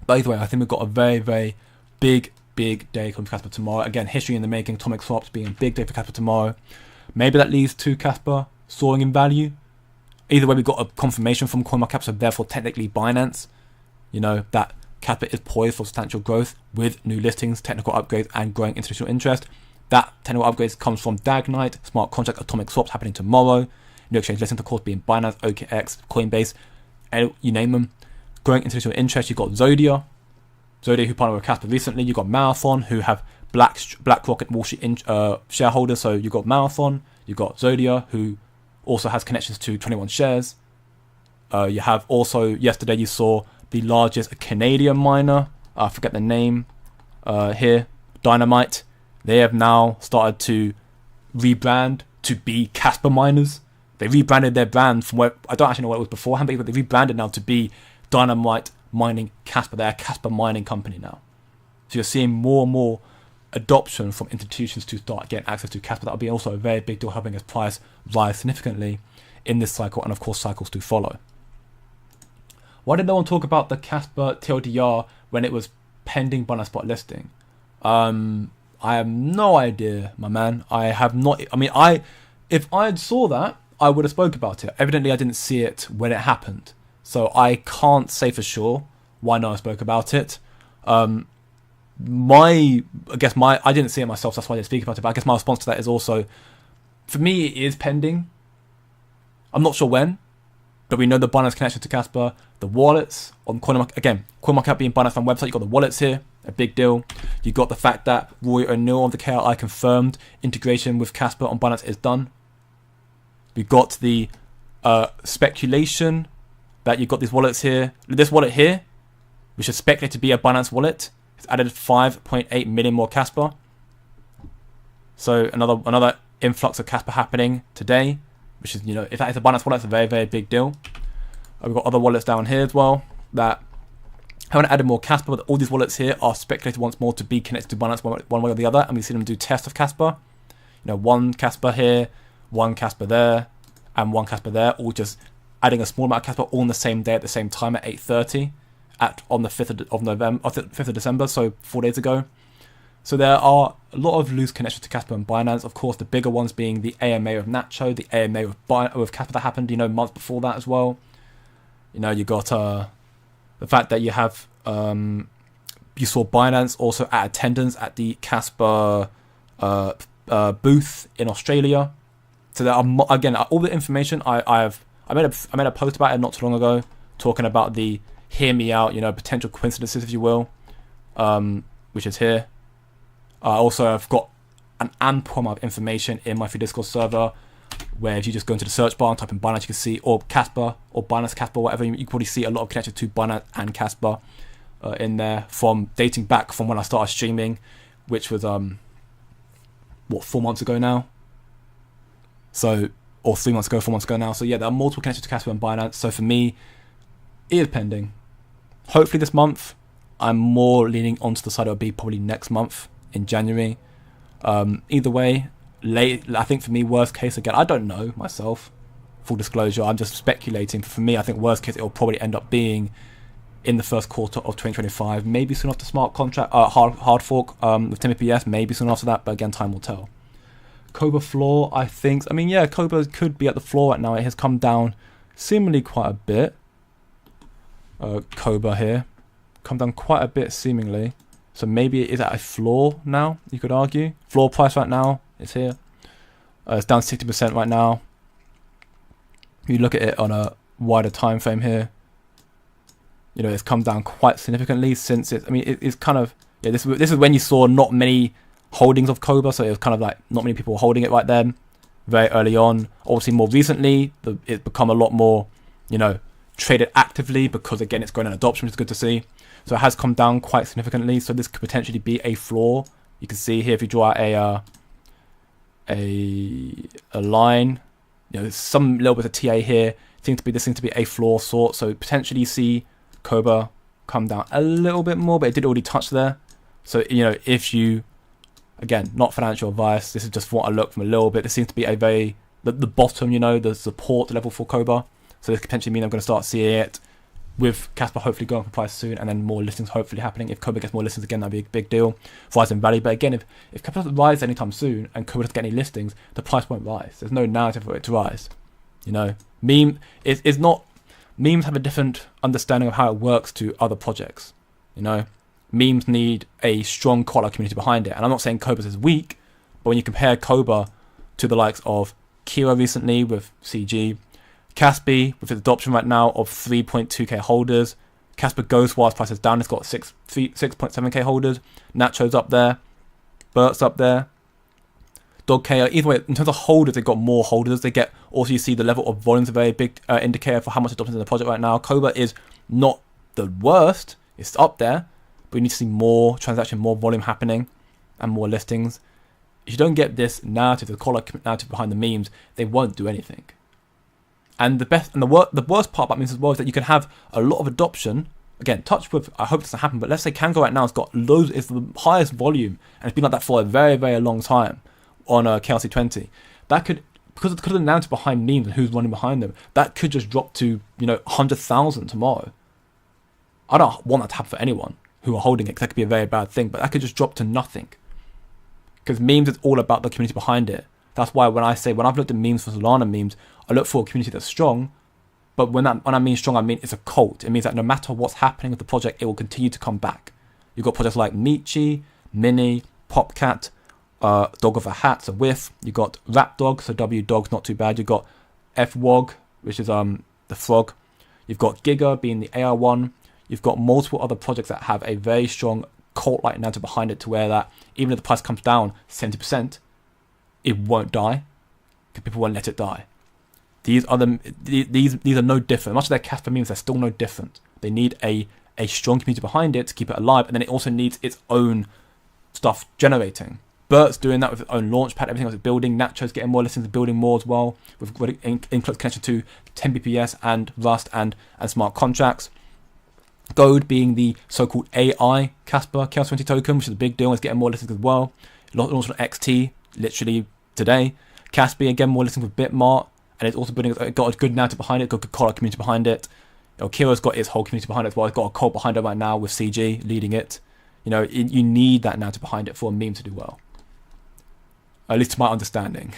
But either way, I think we've got a very, very big day coming to Kaspa tomorrow. Again, history in the making, atomic swaps being a big day for Kaspa tomorrow. Maybe that leads to Kaspa soaring in value. Either way, we've got a confirmation from CoinMarketCap, so therefore technically Binance, that Kaspa is poised for substantial growth with new listings, technical upgrades, and growing institutional interest. That technical upgrades comes from Dagnite, smart contract atomic swaps happening tomorrow. New exchange listings, of course, being Binance, OKX, Coinbase, and you name them. Growing institutional interest, you've got Zodia, who partnered with Kaspa recently. You've got Marathon, who have BlackRock and Wall Street shareholders. So you've got Marathon, you've got Zodia, who also has connections to 21 Shares. You have also, yesterday you saw the largest Canadian miner, I forget the name here, Dynamite. They have now started to rebrand to be Kaspa miners. They rebranded their brand from where, I don't actually know what it was beforehand, but they rebranded now to be Dynamite Mining Kaspa. They're a Kaspa mining company now. So you're seeing more and more adoption from institutions to start getting access to Kaspa. That'll be also a very big deal, helping its price rise significantly in this cycle, and of course cycles do follow. Why did no one talk about the Kaspa TLDR when it was pending Binance Spot listing? I have no idea, my man. I have not. If I saw that, I would have spoke about it. Evidently, I didn't see it when it happened, so I can't say for sure why no one spoke about it. I didn't see it myself, so that's why I didn't speak about it. But I guess my response to that is also, for me, it is pending. I'm not sure when, but we know the Binance connection to Kaspa, the wallets on CoinMarketCap being Binance fan website. You got the wallets here, a big deal. You got the fact that Roy O'Neill of the KRI confirmed integration with Kaspa on Binance is done. We got the speculation that you've got these wallets here. This wallet here, which is speculated to be a Binance wallet, has added 5.8 million more Kaspa. So another influx of Kaspa happening today, which is, if that is a Binance wallet, it's a very, very big deal. We've got other wallets down here as well that haven't added more Kaspa, but all these wallets here are speculated once more to be connected to Binance one way or the other, and we see them do tests of Kaspa. One Kaspa here, one Casper there, and one Casper there, all just adding a small amount of Casper all on the same day at the same time at 8:30 on the 5th of November, 5th of December, so 4 days ago. So there are a lot of loose connections to Casper and Binance. Of course, the bigger ones being the AMA of Nacho, the AMA with Casper that happened, months before that as well. You got the fact that you have you saw Binance also at attendance at the Casper booth in Australia. So there are again all the information I made a post about it not too long ago, talking about the hear me out, potential coincidences, if you will, which is here. I also have got an ample amount of information in my free Discord server, where if you just go into the search bar and type in Binance, you can see, or Casper, or Binance Casper, whatever, you can probably see a lot of connections to Binance and Casper in there, from dating back from when I started streaming, which was 4 months ago now. So, or 3 months ago, 4 months ago now. So yeah, there are multiple connections to Casper and Binance. So for me, it is pending. Hopefully this month. I'm more leaning onto the side it'll be probably next month in January. Either way, I think for me, worst case, again, I don't know myself, full disclosure, I'm just speculating. For me, I think worst case, it'll probably end up being in the first quarter of 2025, maybe soon after smart contract, hard fork with 10 BPS, maybe soon after that, but again, time will tell. Cobra floor, Cobra could be at the floor right now. It has come down seemingly quite a bit. Cobra here, come down quite a bit seemingly. So maybe it is at a floor now, you could argue. Floor price right now is here. It's down 60% right now. If you look at it on a wider time frame here, it's come down quite significantly since it's kind of, this is when you saw not many holdings of Cobra, so it was kind of like not many people were holding it right then, very early on. Obviously more recently, it's become a lot more, traded actively, because again, it's growing in adoption, which is good to see. So it has come down quite significantly. So this could potentially be a floor. You can see here, if you draw out a line, there's some little bit of TA here. This seems to be a floor sort. So potentially you see Cobra come down a little bit more, but it did already touch there. So if you, again, not financial advice, this is just what I look from a little bit. This seems to be the bottom, the support level for Cobra. So this could potentially mean I'm going to start seeing it with Casper hopefully going for price soon, and then more listings hopefully happening. If Cobra gets more listings again, that'd be a big deal for rise in value. But again, if Casper doesn't rise anytime soon and Cobra doesn't get any listings, the price won't rise. There's no narrative for it to rise. Memes have a different understanding of how it works to other projects. Memes need a strong core community behind it. And I'm not saying Cobra's is weak, but when you compare Cobra to the likes of Kira recently with CG, Caspi with its adoption right now of 3.2k holders, Casper Ghost, while its price is down, it's got 6.7k holders. Nacho's up there, Bert's up there, Dog KO. Either way, in terms of holders, they've got more holders. Also, you see the level of volume is a very big indicator for how much adoption is in the project right now. Cobra is not the worst; it's up there, but you need to see more transaction, more volume happening, and more listings. If you don't get this narrative, the core narrative behind the memes, they won't do anything. And the worst part about memes as well is that you can have a lot of adoption. Again, touch wood, I hope it doesn't happen, but let's say Kango right now has got loads, it's the highest volume, and it's been like that for a very, very long time on KRC20. That could, because of the narrative behind memes and who's running behind them, that could just drop to 100,000 tomorrow. I don't want that to happen for anyone who are holding it, because that could be a very bad thing, but that could just drop to nothing. Because memes is all about the community behind it. That's why when I've looked at memes for Solana memes, I look for a community that's strong. But when I mean strong, I mean it's a cult. It means that no matter what's happening with the project, it will continue to come back. You've got projects like Michi, Mini, Popcat, Dog of a Hat, so Whiff. You've got Rap Dog, so W Dog's not too bad. You've got F-Wog, which is the frog. You've got Giga being the AR1. You've got multiple other projects that have a very strong cult-like narrative behind it, to where that even if the price comes down 70%, it won't die, because people won't let it die. These are no different. Much of their Casper memes, they're still no different. They need a strong community behind it to keep it alive, and then it also needs its own stuff generating. Bert's doing that with its own launch pad, everything else is building. Nacho's getting more listings and building more as well, with in close connection to 10 BPS and Rust and smart contracts. Gold being the so-called AI Casper KRC20 token, which is a big deal, is getting more listings as well. Launched on XT literally today. Casper, again, more listening with Bitmart, and it's also got a good narrative behind it, got a good Collar community behind it. Kiro's got its whole community behind it as well. It's got a cult behind it right now with CG leading it. You need that narrative behind it for a meme to do well. At least to my understanding.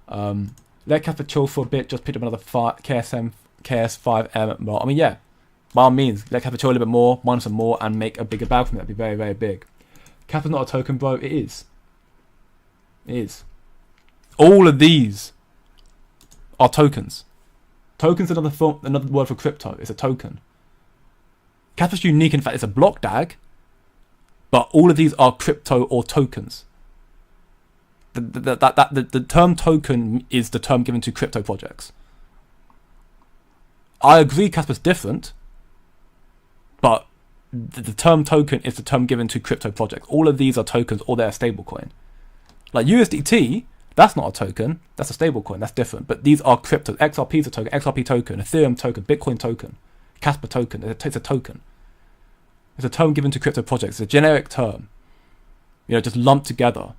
Let Casper chill for a bit, just pick up another KS5M. Well, I mean, yeah, by all means, let Casper chill a little bit more, mine some more, and make a bigger bag from it. That'd be very, very big. Casper's not a token, bro. It is. It is. All of these are tokens. Token's another word for crypto. It's a token. Casper's unique, in fact, it's a block DAG, but all of these are crypto or tokens. The term token is the term given to crypto projects. I agree Casper's different, but the term token is the term given to crypto projects. All of these are tokens or they're a stablecoin. Like USDT, that's not a token, that's a stablecoin, that's different. But these are crypto. XRP is a token, XRP token, Ethereum token, Bitcoin token, Casper token. It's a token. It's a term given to crypto projects. It's a generic term, just lumped together.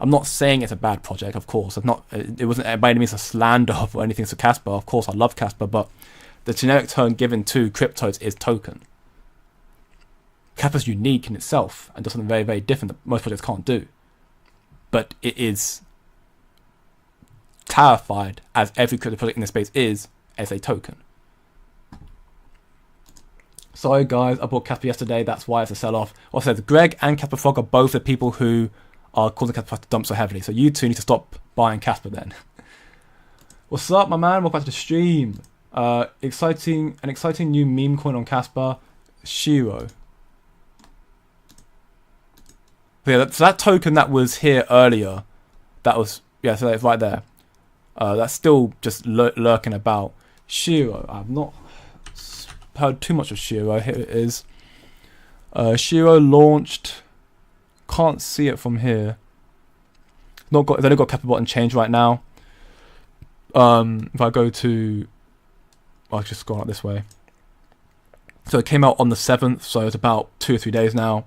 I'm not saying it's a bad project, of course. It wasn't by any means a slander or anything to Casper. Of course, I love Casper, but the generic term given to cryptos is token. Casper's unique in itself and does something very, very different that most projects can't do. But it is clarified, as every crypto project in the space is, as a token. Sorry guys, I bought Casper yesterday, that's why it's a sell-off. Also, Greg and Casper Frog are both the people who are causing Casper to dump so heavily. So you two need to stop buying Casper then. What's up, my man? Welcome back to the stream. An exciting new meme coin on Casper, Shiro. So that token that was here earlier, so it's right there. That's still just lurking about. Shiro, I've not heard too much of Shiro. Here it is. Shiro launched. Can't see it from here. It's only got Casper button change right now. If I go to, I'll just scroll out this way. So it came out on the 7th, so it's about 2 or 3 days now.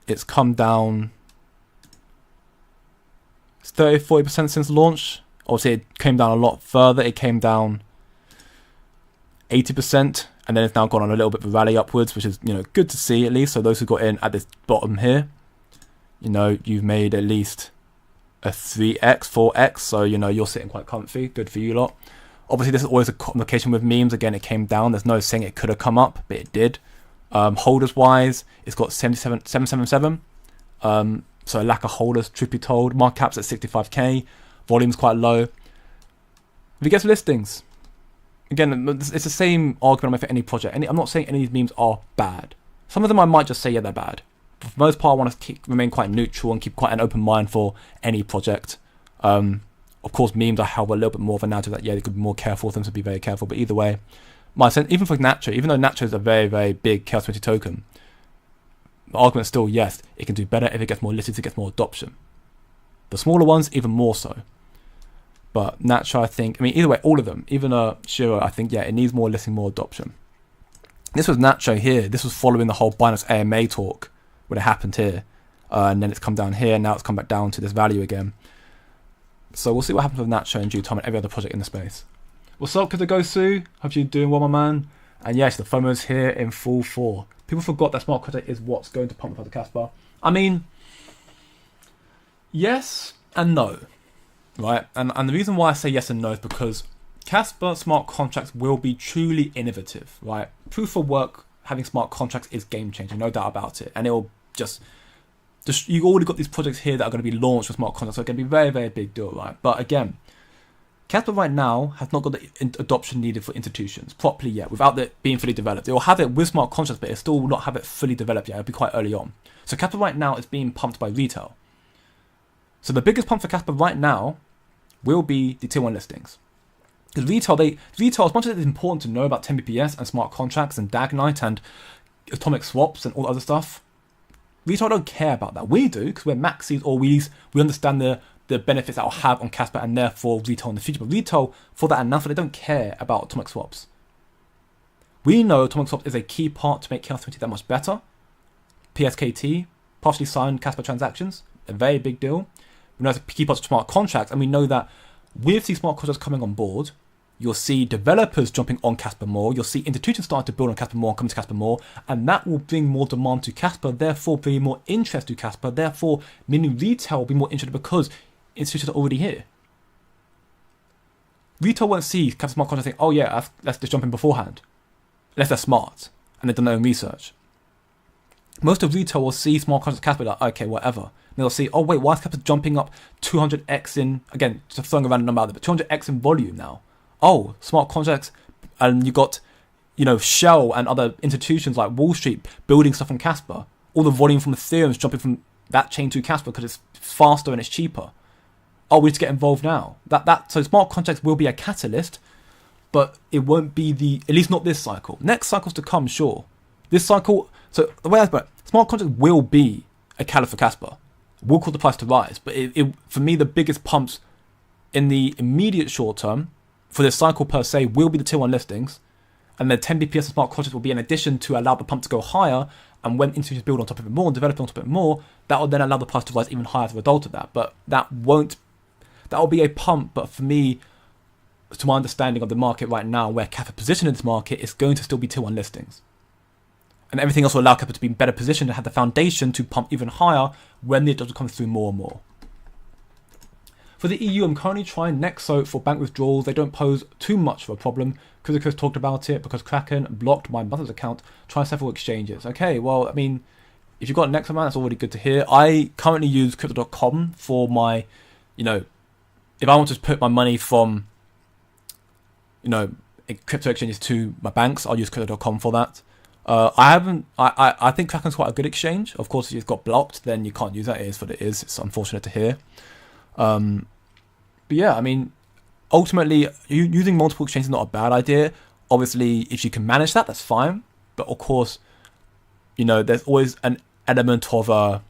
It's come down. It's 30-40% since launch. Obviously, it came down a lot further. It came down 80%. And then it's now gone on a little bit of a rally upwards, which is, good to see at least. So those who got in at this bottom here, you've made at least a 3x, 4x. So, you're sitting quite comfy. Good for you lot. Obviously, this is always a complication with memes. Again, it came down. There's no saying it could have come up, but it did. Holders-wise, it's got 777. So a lack of holders, truth be told. Market cap's at 65k. Volume's quite low. If it gets listings, again, it's the same argument I make for any project. I'm not saying any of these memes are bad. Some of them I might just say, yeah, they're bad. But for the most part, I want to remain quite neutral and keep quite an open mind for any project. Of course, memes I have a little bit more of a narrative that, yeah, they could be more careful with them, so be very careful. But either way, my sense, even for Nacho, even though Nacho is a very, very big KRC20 token, the argument is still, yes, it can do better if it gets more listings, it gets more adoption. The smaller ones, even more so. But Nacho, I think, either way, all of them, even Shiro, I think, yeah, it needs more listing, more adoption. This was Nacho here. This was following the whole Binance AMA talk when it happened here. And then it's come down here, and now it's come back down to this value again. So we'll see what happens with Nacho in due time and every other project in the space. What's up, Kitagosu? Hope you're doing well, my man. And yes, the FOMO's here in full force. People forgot that smart contract is what's going to pump up the Casper. Yes and no. Right? And the reason why I say yes and no is because Casper smart contracts will be truly innovative, right? Proof of work, having smart contracts is game changing, no doubt about it. And it will just you already got these projects here that are going to be launched with smart contracts, so it's going to be a very, very big deal, right? But again, Casper right now has not got the adoption needed for institutions properly yet, without it being fully developed. It will have it with smart contracts, but it still will not have it fully developed yet. It'll be quite early on. So Casper right now is being pumped by retail. So the biggest pump for Casper right now will be the tier 1 listings. Because retail, as much as it's important to know about 10 BPS and smart contracts and DAG Night and atomic swaps and all the other stuff, retail don't care about that. We do, because we're maxis or we understand the benefits that will have on Casper and therefore retail in the future. But retail, for that announcement, they don't care about atomic swaps. We know atomic swaps is a key part to make KRC20 that much better. PSKT, partially signed Casper transactions, a very big deal. We know it's key parts of smart contracts, and we know that with these smart contracts coming on board, you'll see developers jumping on Casper more, you'll see institutions starting to build on Casper more and come to Casper more, and that will bring more demand to Casper, therefore bringing more interest to Casper, therefore meaning retail will be more interested because institutions are already here. Retail won't see Casper smart contracts and think, oh yeah, let's just jump in beforehand, unless they're smart and they've done their own research. Most of retail will see smart contracts Casper like, okay, whatever. And they'll see, oh wait, why is Casper jumping up 200x in, again, just throwing a random number out there, but 200x in volume now. Oh, smart contracts, and you got, Shell and other institutions like Wall Street building stuff on Casper. All the volume from Ethereum is jumping from that chain to Casper because it's faster and it's cheaper. Oh, we need to get involved now. So smart contracts will be a catalyst, but it won't be at least not this cycle. Next cycles to come, sure. This cycle, so the way I put it, smart contracts will be a catalyst for Casper. Will cause the price to rise, but for me, the biggest pumps in the immediate short term for this cycle per se will be the tier 1 listings, and then 10 BPS of smart contracts will be an addition to allow the pump to go higher, and when institutions build on top of it more and develop on top of it more, that will then allow the price to rise even higher as a result of that. But that will be a pump, but for me, to my understanding of the market right now, where Casper position in this market is going to still be tier 1 listings. And everything else will allow Casper to be in better position to have the foundation to pump even higher when the adoption comes through more and more. For the EU, I'm currently trying Nexo for bank withdrawals. They don't pose too much of a problem. Chris talked about it because Kraken blocked my mother's account, trying several exchanges. Okay, well, I mean, if you've got Nexo, man, that's already good to hear. I currently use crypto.com for my, if I want to put my money from, crypto exchanges to my banks, I'll use crypto.com for that. I think Kraken's quite a good exchange. Of course, if you've got blocked, then you can't use that. It is what it is. It's unfortunate to hear. But yeah, I mean, ultimately, using multiple exchanges is not a bad idea. Obviously, if you can manage that, that's fine. But of course, there's always an element of a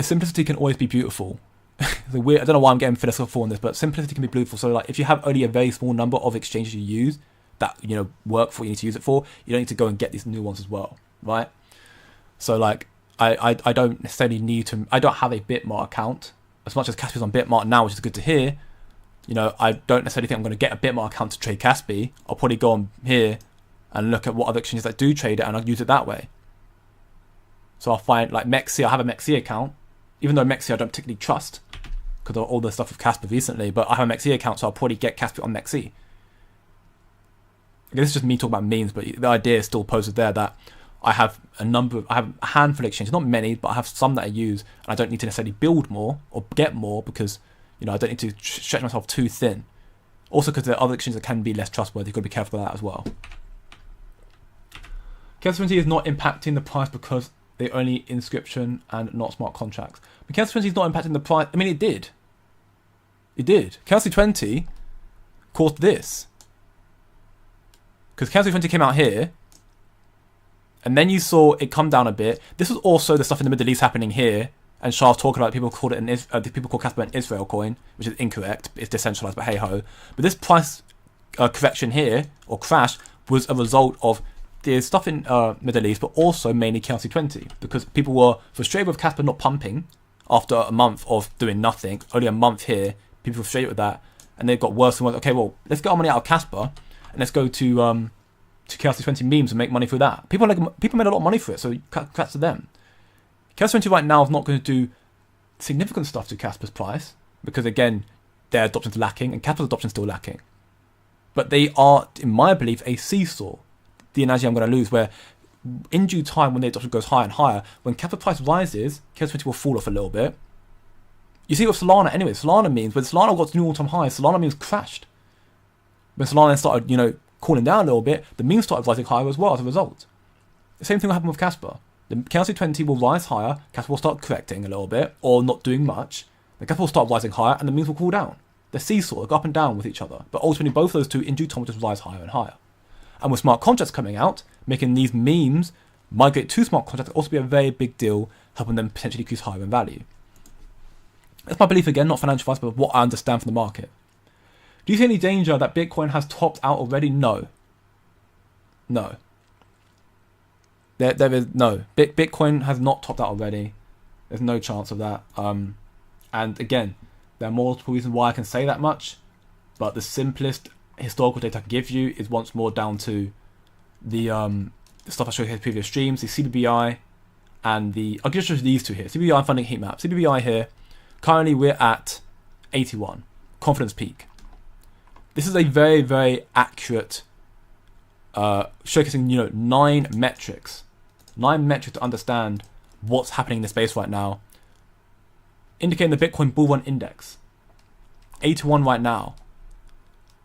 simplicity can always be beautiful. I don't know why I'm getting philosophical on this, but simplicity can be beautiful. So, like, if you have only a very small number of exchanges you use that work for what you need to use it for, you don't need to go and get these new ones as well, right? So, like, I don't necessarily need to. I don't have a Bitmart account. As much as Casper's on Bitmart now, which is good to hear, I don't necessarily think I'm going to get a Bitmart account to trade Casper. I'll probably go on here and look at what other exchanges that do trade it, and I'll use it that way. So I'll find, like, Mexi. I have a Mexi account, even though Mexi I don't particularly trust because of all the stuff with Casper recently, but I have a Mexi account, so I'll probably get Casper on Mexi. This is just me talking about memes, but the idea still poses there that I have a handful of exchanges, not many, but I have some that I use, and I don't need to necessarily build more or get more because, I don't need to stretch myself too thin. Also because there are other exchanges that can be less trustworthy. You've got to be careful of that as well. KRC20 is not impacting the price because they only inscription and not smart contracts. But KRC20 is not impacting the price. I mean, it did. It did. KRC20 caused this. Because KRC20 came out here, and then you saw it come down a bit. This was also the stuff in the Middle East happening here, and Charles talking about people called it people call Casper an Israel coin, which is incorrect. It's decentralized, but hey ho. But this price correction here or crash was a result of the stuff in Middle East, but also mainly KRC20 because people were frustrated with Casper not pumping after a month of doing nothing. Only a month here, people were frustrated with that, and they got worse and worse. Okay, well, let's get our money out of Casper and let's go to KRC20 memes and make money through that. People made a lot of money for it, so congrats to them. KRC20 right now is not going to do significant stuff to Casper's price because, again, their adoption's lacking and Casper's adoption's still lacking. But they are, in my belief, a seesaw. The analogy I'm going to lose, where in due time, when the adoption goes higher and higher, when Casper price rises, KRC20 will fall off a little bit. You see with Solana anyway. Solana means when Solana got to new all-time highs, Solana means crashed. When Solana then started, cooling down a little bit, the memes started rising higher as well as a result. The same thing will happen with Casper. The KRC20 will rise higher, Casper will start correcting a little bit, or not doing much. The Casper will start rising higher, and the memes will cool down. They're seesaw, they go up and down with each other. But ultimately, both of those two, in due time, will just rise higher and higher. And with smart contracts coming out, making these memes migrate to smart contracts will also be a very big deal, helping them potentially increase higher in value. That's my belief again, not financial advice, but what I understand from the market. Do you see any danger that Bitcoin has topped out already? No. No. There is no. Bitcoin has not topped out already. There's no chance of that. And again, there are multiple reasons why I can say that much, but the simplest historical data I can give you is once more down to the stuff I showed here in previous streams, the CBBI and I'll just show you these two here, CBBI and funding heat map. CBBI here, currently we're at 81, confidence peak. This is a very, very accurate, showcasing, 9 metrics to understand what's happening in the space right now, indicating the Bitcoin bull run index, 81 right now.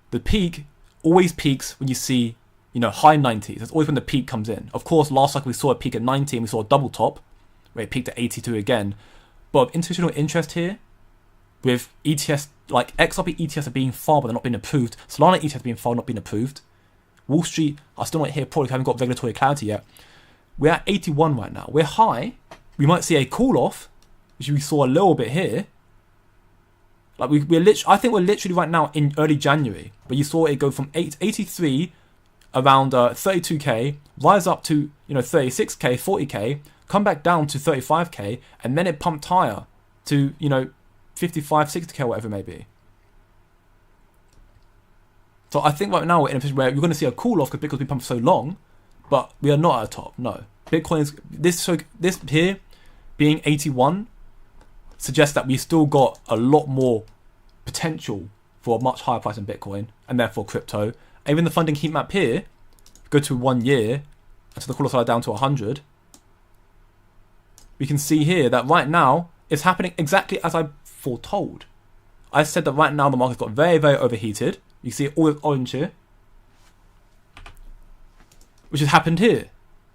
The peak always peaks when you see, high 90s. That's always when the peak comes in. Of course, last cycle we saw a peak at 90 and we saw a double top, where it peaked at 82 again. But of institutional interest here, with ETS, like XRP ETS are being filed but they're not being approved, Solana ETS being filed, not being approved, Wall Street are still not here, probably haven't got regulatory clarity yet. We're at 81 right now. We're high. We might see a cool off, which we saw a little bit here. Like I think we're literally right now in early January, but you saw it go from 83 around 32k, rise up to 36k, 40k, come back down to 35k, and then it pumped higher to 55, 60k, whatever it may be. So I think right now we're in a position where you're going to see a cool off because Bitcoin's been pumped for so long, but we are not at the top. No, Bitcoin's this here being 81 suggests that we still got a lot more potential for a much higher price in Bitcoin and therefore crypto. Even the funding heat map here, go to 1 year until the call off down to 100. We can see here that right now it's happening exactly as I foretold. I said that right now the market's got very, very overheated. You see it all orange here, which has happened here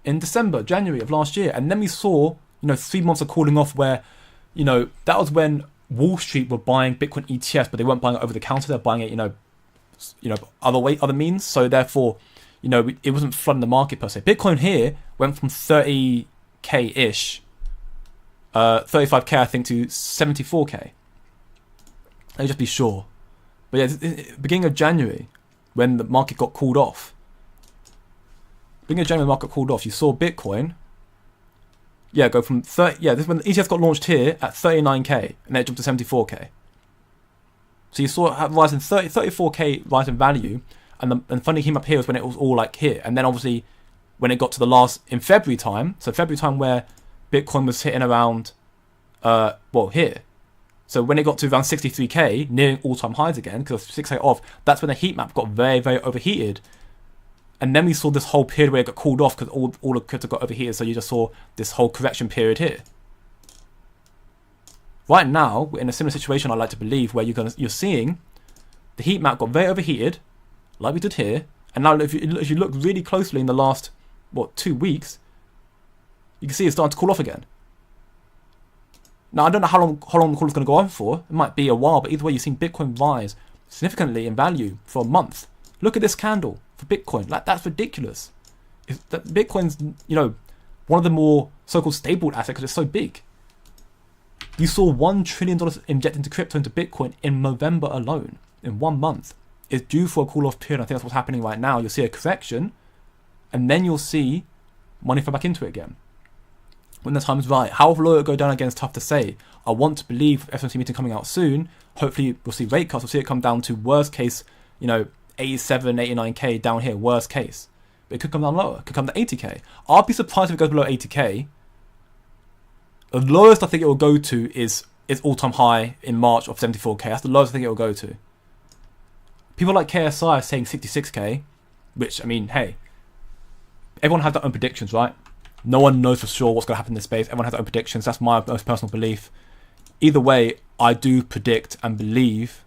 in December, January of last year. And then we saw, 3 months of cooling off where, that was when Wall Street were buying Bitcoin ETFs, but they weren't buying it over the counter. They're buying it, other means. So therefore, it wasn't flooding the market per se. Bitcoin here went from 30k-ish, 35k I think, to 74k. Let me just be sure. But yeah, beginning of January, when the market got cooled off. Beginning of January, the market cooled off. You saw Bitcoin, go from 30. Yeah, this is when the ETF got launched here at 39k, and then it jumped to 74k. So you saw it rise in 34k rise in value, and funding came up here was when it was all like here. And then obviously, when it got to the last in February time, where Bitcoin was hitting around, here. So when it got to around 63k, nearing all-time highs again, because of 6k off, that's when the heat map got very, very overheated. And then we saw this whole period where it got cooled off because all the crypto got overheated. So you just saw this whole correction period here. Right now, we're in a similar situation, I like to believe, where you're seeing the heat map got very overheated, like we did here. And now if you look really closely in the last, 2 weeks, you can see it's starting to cool off again. Now, I don't know how long the cool is going to go on for. It might be a while, but either way, you've seen Bitcoin rise significantly in value for a month. Look at this candle for Bitcoin. Like, that's ridiculous. Bitcoin's, one of the more so-called stable assets because it's so big. You saw $1 trillion injected into crypto into Bitcoin in November alone, in 1 month. It's due for a cool-off period. I think that's what's happening right now. You'll see a correction, and then you'll see money flow back into it again. When the time is right. How low it'll go down again is tough to say. I want to believe FOMC meeting coming out soon. Hopefully we'll see rate cuts. We'll see it come down to worst case, 87, 89k down here, worst case. But it could come down lower. It could come to 80k. I'll be surprised if it goes below 80k. The lowest I think it will go to is all-time high in March of 74k. That's the lowest I think it will go to. People like KSI are saying 66k, which, hey, everyone has their own predictions, right? No one knows for sure what's going to happen in this space. Everyone has their own predictions. That's my most personal belief. Either way, I do predict and believe,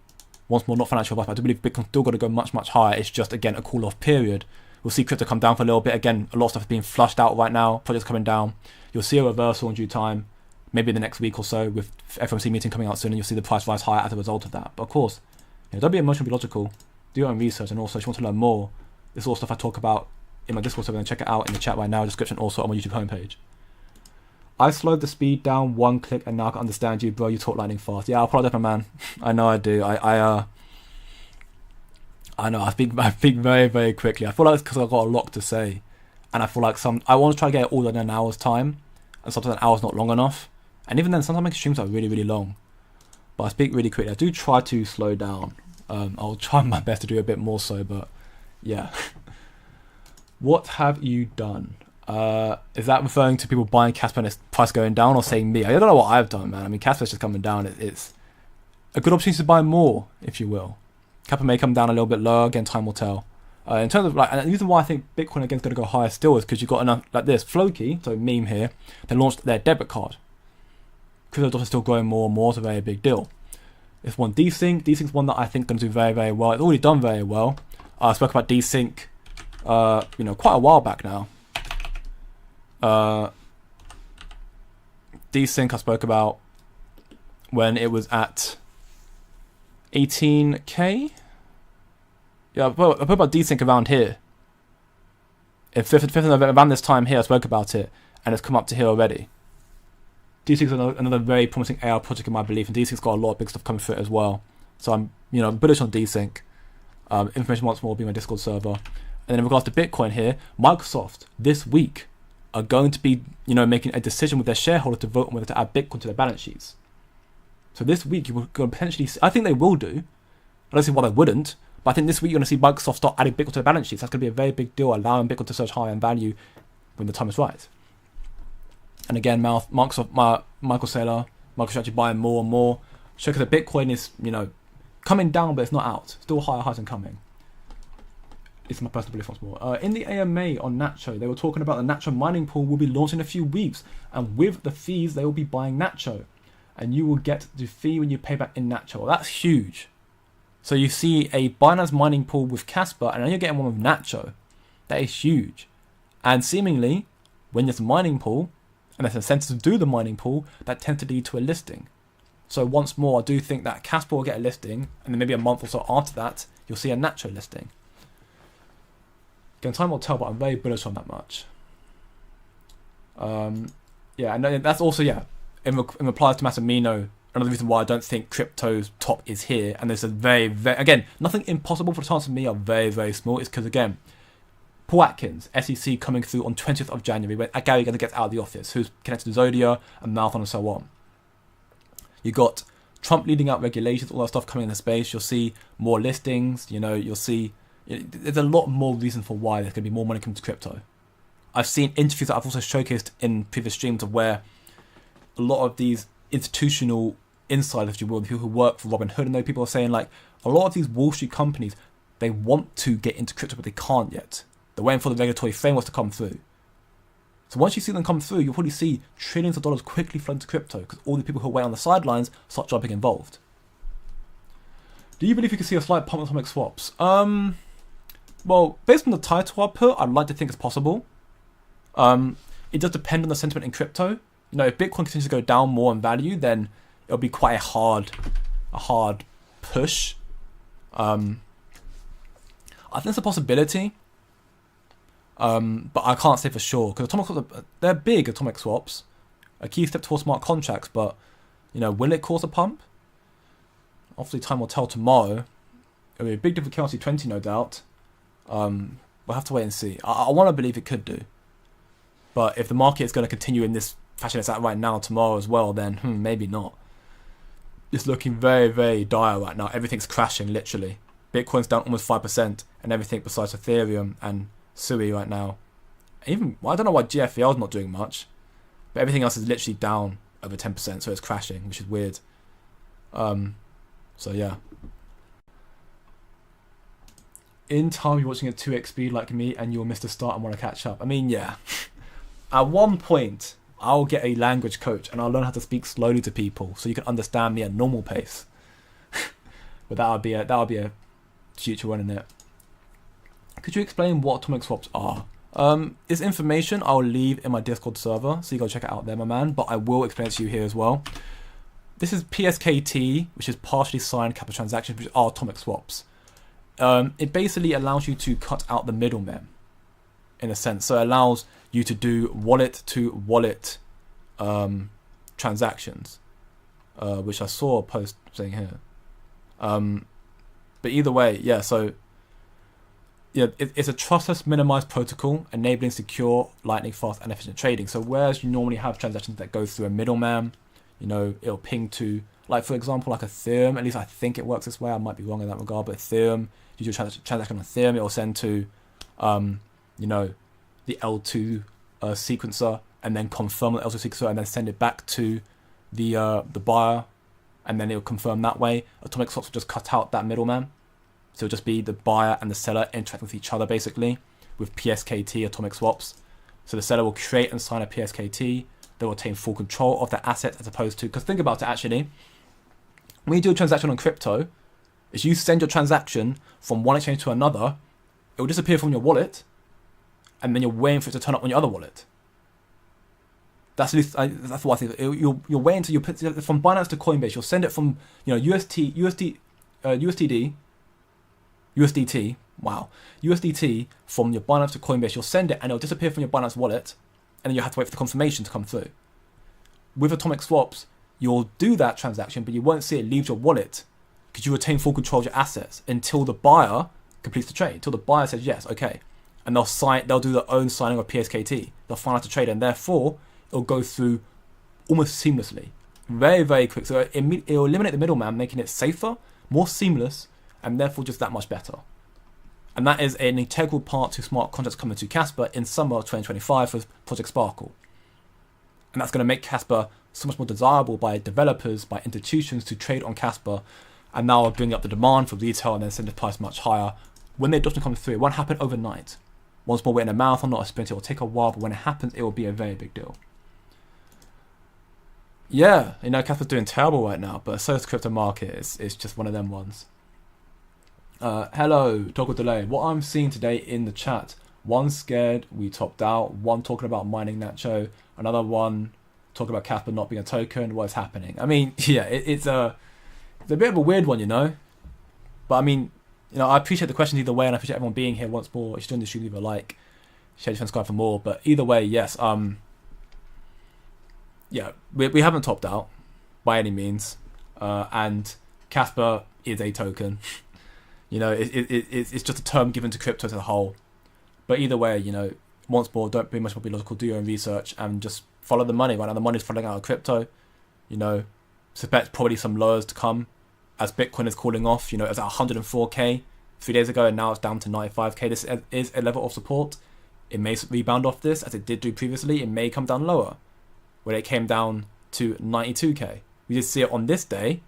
once more, not financial advice, but I do believe Bitcoin's still got to go much, much higher. It's just, again, a cool-off period. We'll see crypto come down for a little bit. Again, a lot of stuff is being flushed out right now. Projects coming down. You'll see a reversal in due time, maybe in the next week or so, with FOMC meeting coming out soon, and you'll see the price rise higher as a result of that. But of course, don't be emotional, be logical. Do your own research, and also, if you want to learn more, this is all stuff I talk about in my Discord server, and check it out in the chat right now, description also on my YouTube homepage. I slowed the speed down 1 click and now I can understand you, bro. You talk lightning fast. Yeah, I apologize, my man. I know I do. I know I speak very, very quickly. I feel like it's because I've got a lot to say, and I feel like I want to try to get it all done in an hour's time, and sometimes an hour's not long enough. And even then, sometimes my streams are really, really long. but I speak really quickly. I do try to slow down. I'll try my best to do a bit more so, but yeah. What have you done? Is that referring to people buying Casper and its price going down, or saying me? I don't know what I've done, man. I mean, Casper's just coming down. It's a good opportunity to buy more, if you will. Casper may come down a little bit lower. Again, time will tell. In terms of and the reason why I think Bitcoin again is going to go higher still is because you've got enough like this. Floki, so meme here, they launched their debit card. Crypto is still growing more and more. It's a very big deal. It's one Desync. Desync's one that I think is going to do very, very well. It's already done very well. I spoke about Desync, quite a while back now. Desync I spoke about when it was at 18k. Yeah, I spoke about Desync around here. In 5th of November, around this time here, I spoke about it, and it's come up to here already. Desync is another very promising AI project in my belief, and Desync's got a lot of big stuff coming through it as well. So I'm, bullish on Desync. Information once more will be my Discord server. And then in regards to Bitcoin here, Microsoft this week are going to be, making a decision with their shareholders to vote on whether to add Bitcoin to their balance sheets. So this week you will potentially see, I think they will do. I don't see why they wouldn't, but I think this week you're going to see Microsoft start adding Bitcoin to their balance sheets. That's going to be a very big deal, allowing Bitcoin to surge higher in value when the time is right. And again, Michael Saylor, MicroStrategy buying more and more. Show that Bitcoin is, coming down, but it's not out. Still higher highs and coming. It's my personal belief once more. In the AMA on Nacho, they were talking about the Nacho mining pool will be launched in a few weeks. And with the fees, they will be buying Nacho. And you will get the fee when you pay back in Nacho. Well, that's huge. So you see a Binance mining pool with Casper, and now you're getting one with Nacho. That is huge. And seemingly, when there's a mining pool, and there's an incentive to do the mining pool, that tends to lead to a listing. So once more, I do think that Casper will get a listing, and then maybe a month or so after that, you'll see a Nacho listing. Again, time will tell, but I'm very bullish on that much. And that's also, in reply to Massimino, another reason why I don't think crypto's top is here, and there's a very, very, again, nothing impossible, for the chances of me are very, very small, is because, again, Paul Atkins, SEC coming through on 20th of January when Gary gets out of the office, who's connected to Zodia and Marathon and so on. You got Trump leading out regulations, all that stuff coming in the space. You'll see more listings, you'll see, there's a lot more reason for why there's going to be more money coming to crypto. I've seen interviews that I've also showcased in previous streams of where a lot of these institutional insiders, if you will, the people who work for Robinhood, and those people are saying like, a lot of these Wall Street companies, they want to get into crypto, but they can't yet. They're waiting for the regulatory frameworks to come through. So once you see them come through, you'll probably see trillions of dollars quickly flow into crypto because all the people who are waiting on the sidelines start jumping involved. Do you believe you can see a slight pump on atomic swaps? Well, based on the title I put, I'd like to think it's possible. It does depend on the sentiment in crypto. If Bitcoin continues to go down more in value, then it'll be quite a hard push. I think it's a possibility. But I can't say for sure because atomic swaps, they're big atomic swaps, a key step towards smart contracts. But will it cause a pump? Obviously, time will tell tomorrow. It'll be a big different KRC20, no doubt. We'll have to wait and see. I want to believe it could do, but if the market is going to continue in this fashion it's at right now tomorrow as well, then maybe not. It's looking very, very dire right now. Everything's crashing literally. Bitcoin's down almost 5%, and everything besides Ethereum and Sui right now. I don't know why GFEL is not doing much, but everything else is literally down over 10%, so it's crashing, which is weird. So yeah. In time, you're watching at 2x speed like me, and you'll miss the start and want to catch up. I mean, yeah. At one point, I'll get a language coach, and I'll learn how to speak slowly to people, so you can understand me at normal pace. But that would be a future one, isn't it? Could you explain what atomic swaps are? This information I'll leave in my Discord server, so you go check it out there, my man. But I will explain it to you here as well. This is PSKT, which is partially signed capital transactions, which are atomic swaps. It basically allows you to cut out the middlemen, in a sense. So it allows you to do wallet-to-wallet transactions, which I saw a post saying here. But either way, yeah, so it's a trustless minimized protocol enabling secure, lightning fast, and efficient trading. So whereas you normally have transactions that go through a middleman, it'll ping to Like for example, like Ethereum, at least I think it works this way. I might be wrong in that regard, but Ethereum, you do a transaction on Ethereum, it will send to, you know, the L2 sequencer, and then confirm the L2 sequencer, and then send it back to the buyer, and then it will confirm that way. Atomic swaps will just cut out that middleman, so it'll just be the buyer and the seller interacting with each other basically with PSKT atomic swaps. So the seller will create and sign a PSKT. They will obtain full control of the asset, as opposed to, because think about it actually, when you do a transaction on crypto, if you send your transaction from one exchange to another, it will disappear from your wallet, and then you're waiting for it to turn up on your other wallet. That's at least that's what I think. You're waiting until you put from Binance to Coinbase. You'll send it from, you know, USDT. Wow, USDT from your Binance to Coinbase. You'll send it, and it'll disappear from your Binance wallet, and then you have to wait for the confirmation to come through. With atomic swaps, you'll do that transaction, but you won't see it leave your wallet, because you retain full control of your assets until the buyer completes the trade. Until the buyer says yes, okay, and they'll do their own signing of PSKT. They'll finalize the trade, and therefore it'll go through almost seamlessly, very, very quick. So it'll eliminate the middleman, making it safer, more seamless, and therefore just that much better. And that is an integral part to smart contracts coming to Casper in summer of 2025 for Project Sparkle. And that's going to make Casper so much more desirable by developers, by institutions to trade on Casper, and now bring up the demand for retail and then send the price much higher. When the adoption comes through, it won't happen overnight. Once more, we're in a marathon, not a sprint. It will take a while, but when it happens, it will be a very big deal. Yeah, you know, Casper's doing terrible right now, but so is the crypto market. It's just one of them ones. Hello, Toggle Delay. What I'm seeing today in the chat, one scared we topped out, one talking about mining Nacho, another one talking about Casper not being a token. What's happening? I mean, yeah, it's a bit of a weird one, you know. But I mean, you know, I appreciate the questions either way, and I appreciate everyone being here once more. If you're doing the stream, leave a like, share, subscribe for more. But either way, yes, yeah, we haven't topped out by any means, and Casper is a token. You know, it's just a term given to crypto as a whole. But either way, you know, once more, don't be much more logical, do your own research, and just follow the money. Right now, the money's falling out of crypto. You know, suspect probably some lowers to come as Bitcoin is cooling off. You know, it's at 104k 3 days ago, and now it's down to 95k. This is a level of support. It may rebound off this, as it did do previously. It may come down lower, where it came down to 92k. We did see it on this day,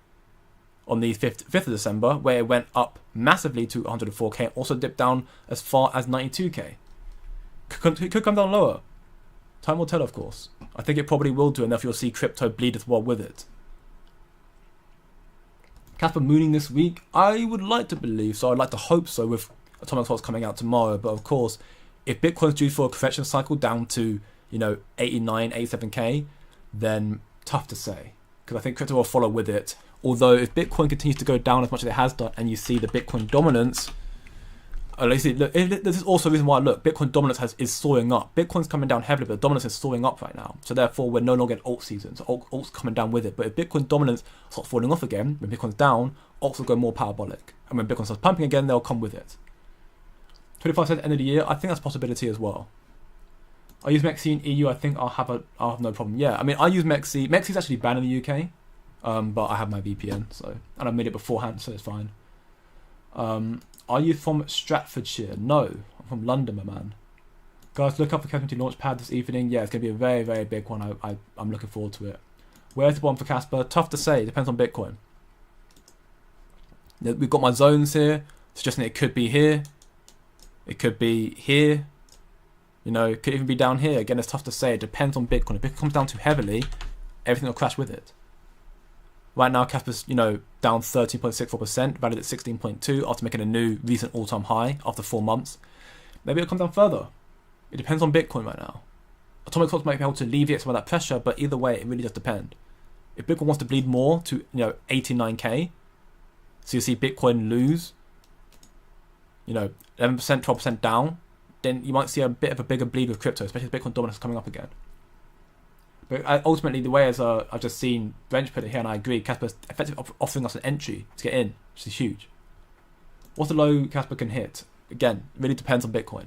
on the 5th of December, where it went up massively to 104k, also dipped down as far as 92k. Could come down lower. Time will tell, of course. I think it probably will do, and therefore you'll see crypto bleed as well with it. Casper mooning this week? I would like to believe so. I'd like to hope so, with atomic swaps coming out tomorrow. But of course, if Bitcoin's due for a correction cycle down to, you know, 89, 87k, then tough to say, because I think crypto will follow with it. Although if Bitcoin continues to go down as much as it has done, and you see the Bitcoin dominance, this is also a reason why, look, Bitcoin dominance is soaring up. Bitcoin's coming down heavily, but the dominance is soaring up right now. So therefore, we're no longer in alt season. So alt's coming down with it. But if Bitcoin dominance starts falling off again, when Bitcoin's down, alts will go more parabolic. And when Bitcoin starts pumping again, they'll come with it. 25 cents end of the year, I think that's a possibility as well. I use Mexi in EU. I think I'll have no problem. Yeah, I mean, I use Mexi. Mexi's actually banned in the UK. But I have my VPN, so, and I've made it beforehand, so it's fine. Are you from Stratfordshire? No, I'm from London, my man. Guys, look up for Casper Launchpad this evening. Yeah, it's going to be a very, very big one. I'm looking forward to it. Where's the one for Casper? Tough to say. Depends on Bitcoin. We've got my zones here, suggesting it could be here. It could be here. You know, it could even be down here. Again, it's tough to say. It depends on Bitcoin. If Bitcoin comes down too heavily, everything will crash with it. Right now, Casper's, you know, down 13.64%, valued at 16.2 after making a new recent all-time high after 4 months. Maybe it'll come down further. It depends on Bitcoin right now. Atomic swaps might be able to alleviate some of that pressure, but either way, it really does depend. If Bitcoin wants to bleed more to, you know, 89k, so you see Bitcoin lose, you know, 11%, 12% down, then you might see a bit of a bigger bleed with crypto, especially if Bitcoin dominance is coming up again. But ultimately, the way as I've just seen Bench put it here, and I agree, Casper's effectively offering us an entry to get in, which is huge. What's the low Casper can hit? Again, it really depends on Bitcoin.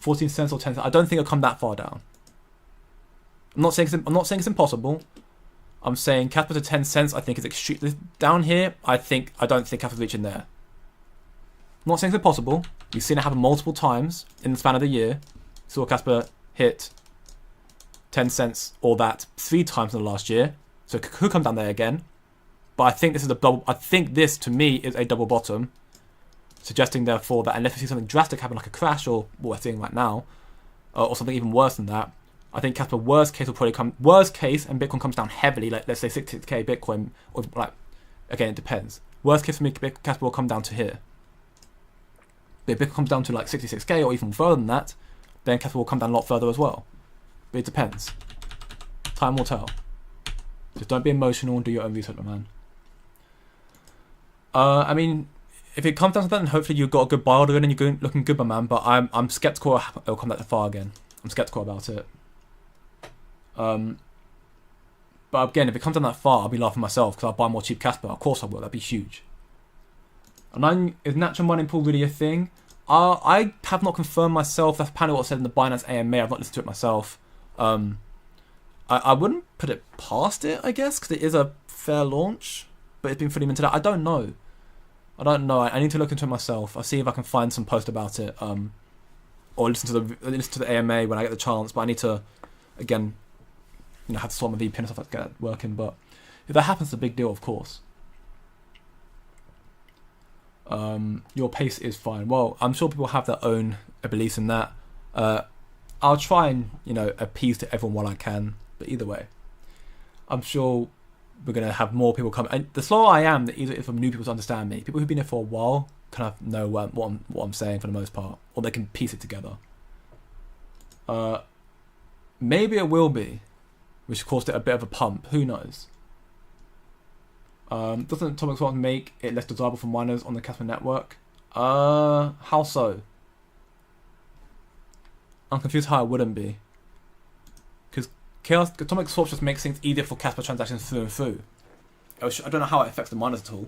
14 cents or 10 cents. I don't think it'll come that far down. I'm not saying it's impossible, I'm saying Casper to 10 cents. I think is extreme. Down here, I don't think Casper's reaching there. I'm not saying it's impossible. We've seen it happen multiple times in the span of the year. Saw Casper hit 10 cents or that 3 times in the last year, so it could come down there again. But I think this is a double. I think this to me is a double bottom, suggesting therefore that unless we see something drastic happen like a crash or what we're seeing right now, or something even worse than that, I think Casper worst case will probably come worst case and Bitcoin comes down heavily, like let's say 66k Bitcoin, or like again it depends. Worst case for me, Casper will come down to here. But if Bitcoin comes down to like 66k or even further than that, then Casper will come down a lot further as well. But it depends. Time will tell. Just don't be emotional and do your own research, man. I mean, if it comes down to that, then hopefully you've got a good buy order in and you're looking good, my man. But I'm skeptical it'll come that far again. I'm skeptical about it. But again, if it comes down that far, I'll be laughing myself because I'll buy more cheap Casper. Of course I will. That'd be huge. And is natural mining pool really a thing? I have not confirmed myself. That's apparently what I said in the Binance AMA. I've not listened to it myself. I wouldn't put it past it, I guess, because it is a fair launch. But it's been fully minted out. I don't know. I need to look into it myself. I'll see if I can find some post about it. Or listen to the AMA when I get the chance. But I need to, again, have to sort my VPN and stuff like that working. But if that happens, it's a big deal, of course. Your pace is fine. Well, I'm sure people have their own beliefs in that. I'll try and appease to everyone while I can. But either way, I'm sure we're gonna have more people come. And the slower I am, the easier it is for new people to understand me. People who've been here for a while kind of know what I'm saying for the most part, or they can piece it together. Maybe it will be, which caused it a bit of a pump. Who knows? Doesn't Atomic Swap make it less desirable for miners on the Casper network? How so? I'm confused how it wouldn't be. Because Atomic Swap just makes things easier for Casper transactions through and through. I don't know how it affects the miners at all.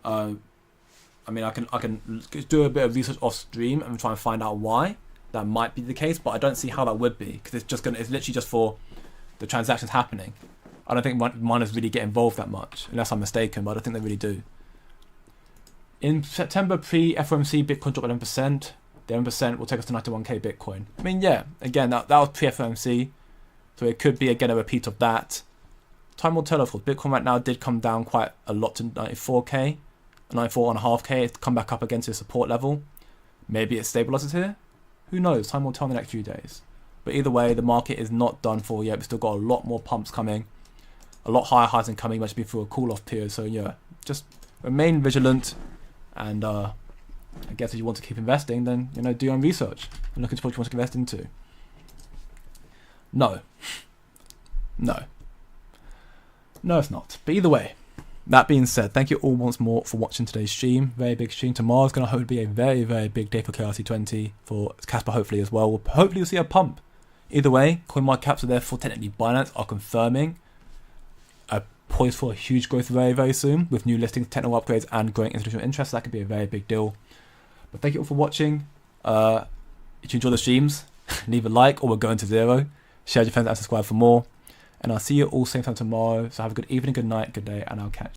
I mean, I can do a bit of research off stream and try and find out why that might be the case, but I don't see how that would be because it's literally just for the transactions happening. I don't think miners really get involved that much, unless I'm mistaken, but I don't think they really do. In September, pre-FOMC, Bitcoin dropped 11%. The 11% will take us to 91k Bitcoin. I mean, yeah, again, that was pre-FOMC, so it could be, again, a repeat of that. Time will tell, of course. Bitcoin right now did come down quite a lot to 94k, 94.5k. It's come back up again to the support level. Maybe it stabilizes here. Who knows? Time will tell in the next few days. But either way, the market is not done for yet. We've still got a lot more pumps coming. A lot higher highs incoming, much be through a cool-off period. So yeah, just remain vigilant, and I guess if you want to keep investing, then do your own research and look into what you want to invest into. No, it's not. But either way, that being said, thank you all once more for watching today's stream. Very big stream. Tomorrow's going to be a very, very big day for KRC20, for Casper hopefully as well. Hopefully you'll see a pump. Either way, CoinMarketCaps are therefore technically Binance are confirming poised for a huge growth very, very soon with new listings, technical upgrades, and growing institutional interest. That could be a very big deal. But thank you all for watching. If you enjoy the streams, leave a like or we're going to 0. Share with your friends and subscribe for more. And I'll see you all same time tomorrow. So have a good evening, good night, good day, and I'll catch you.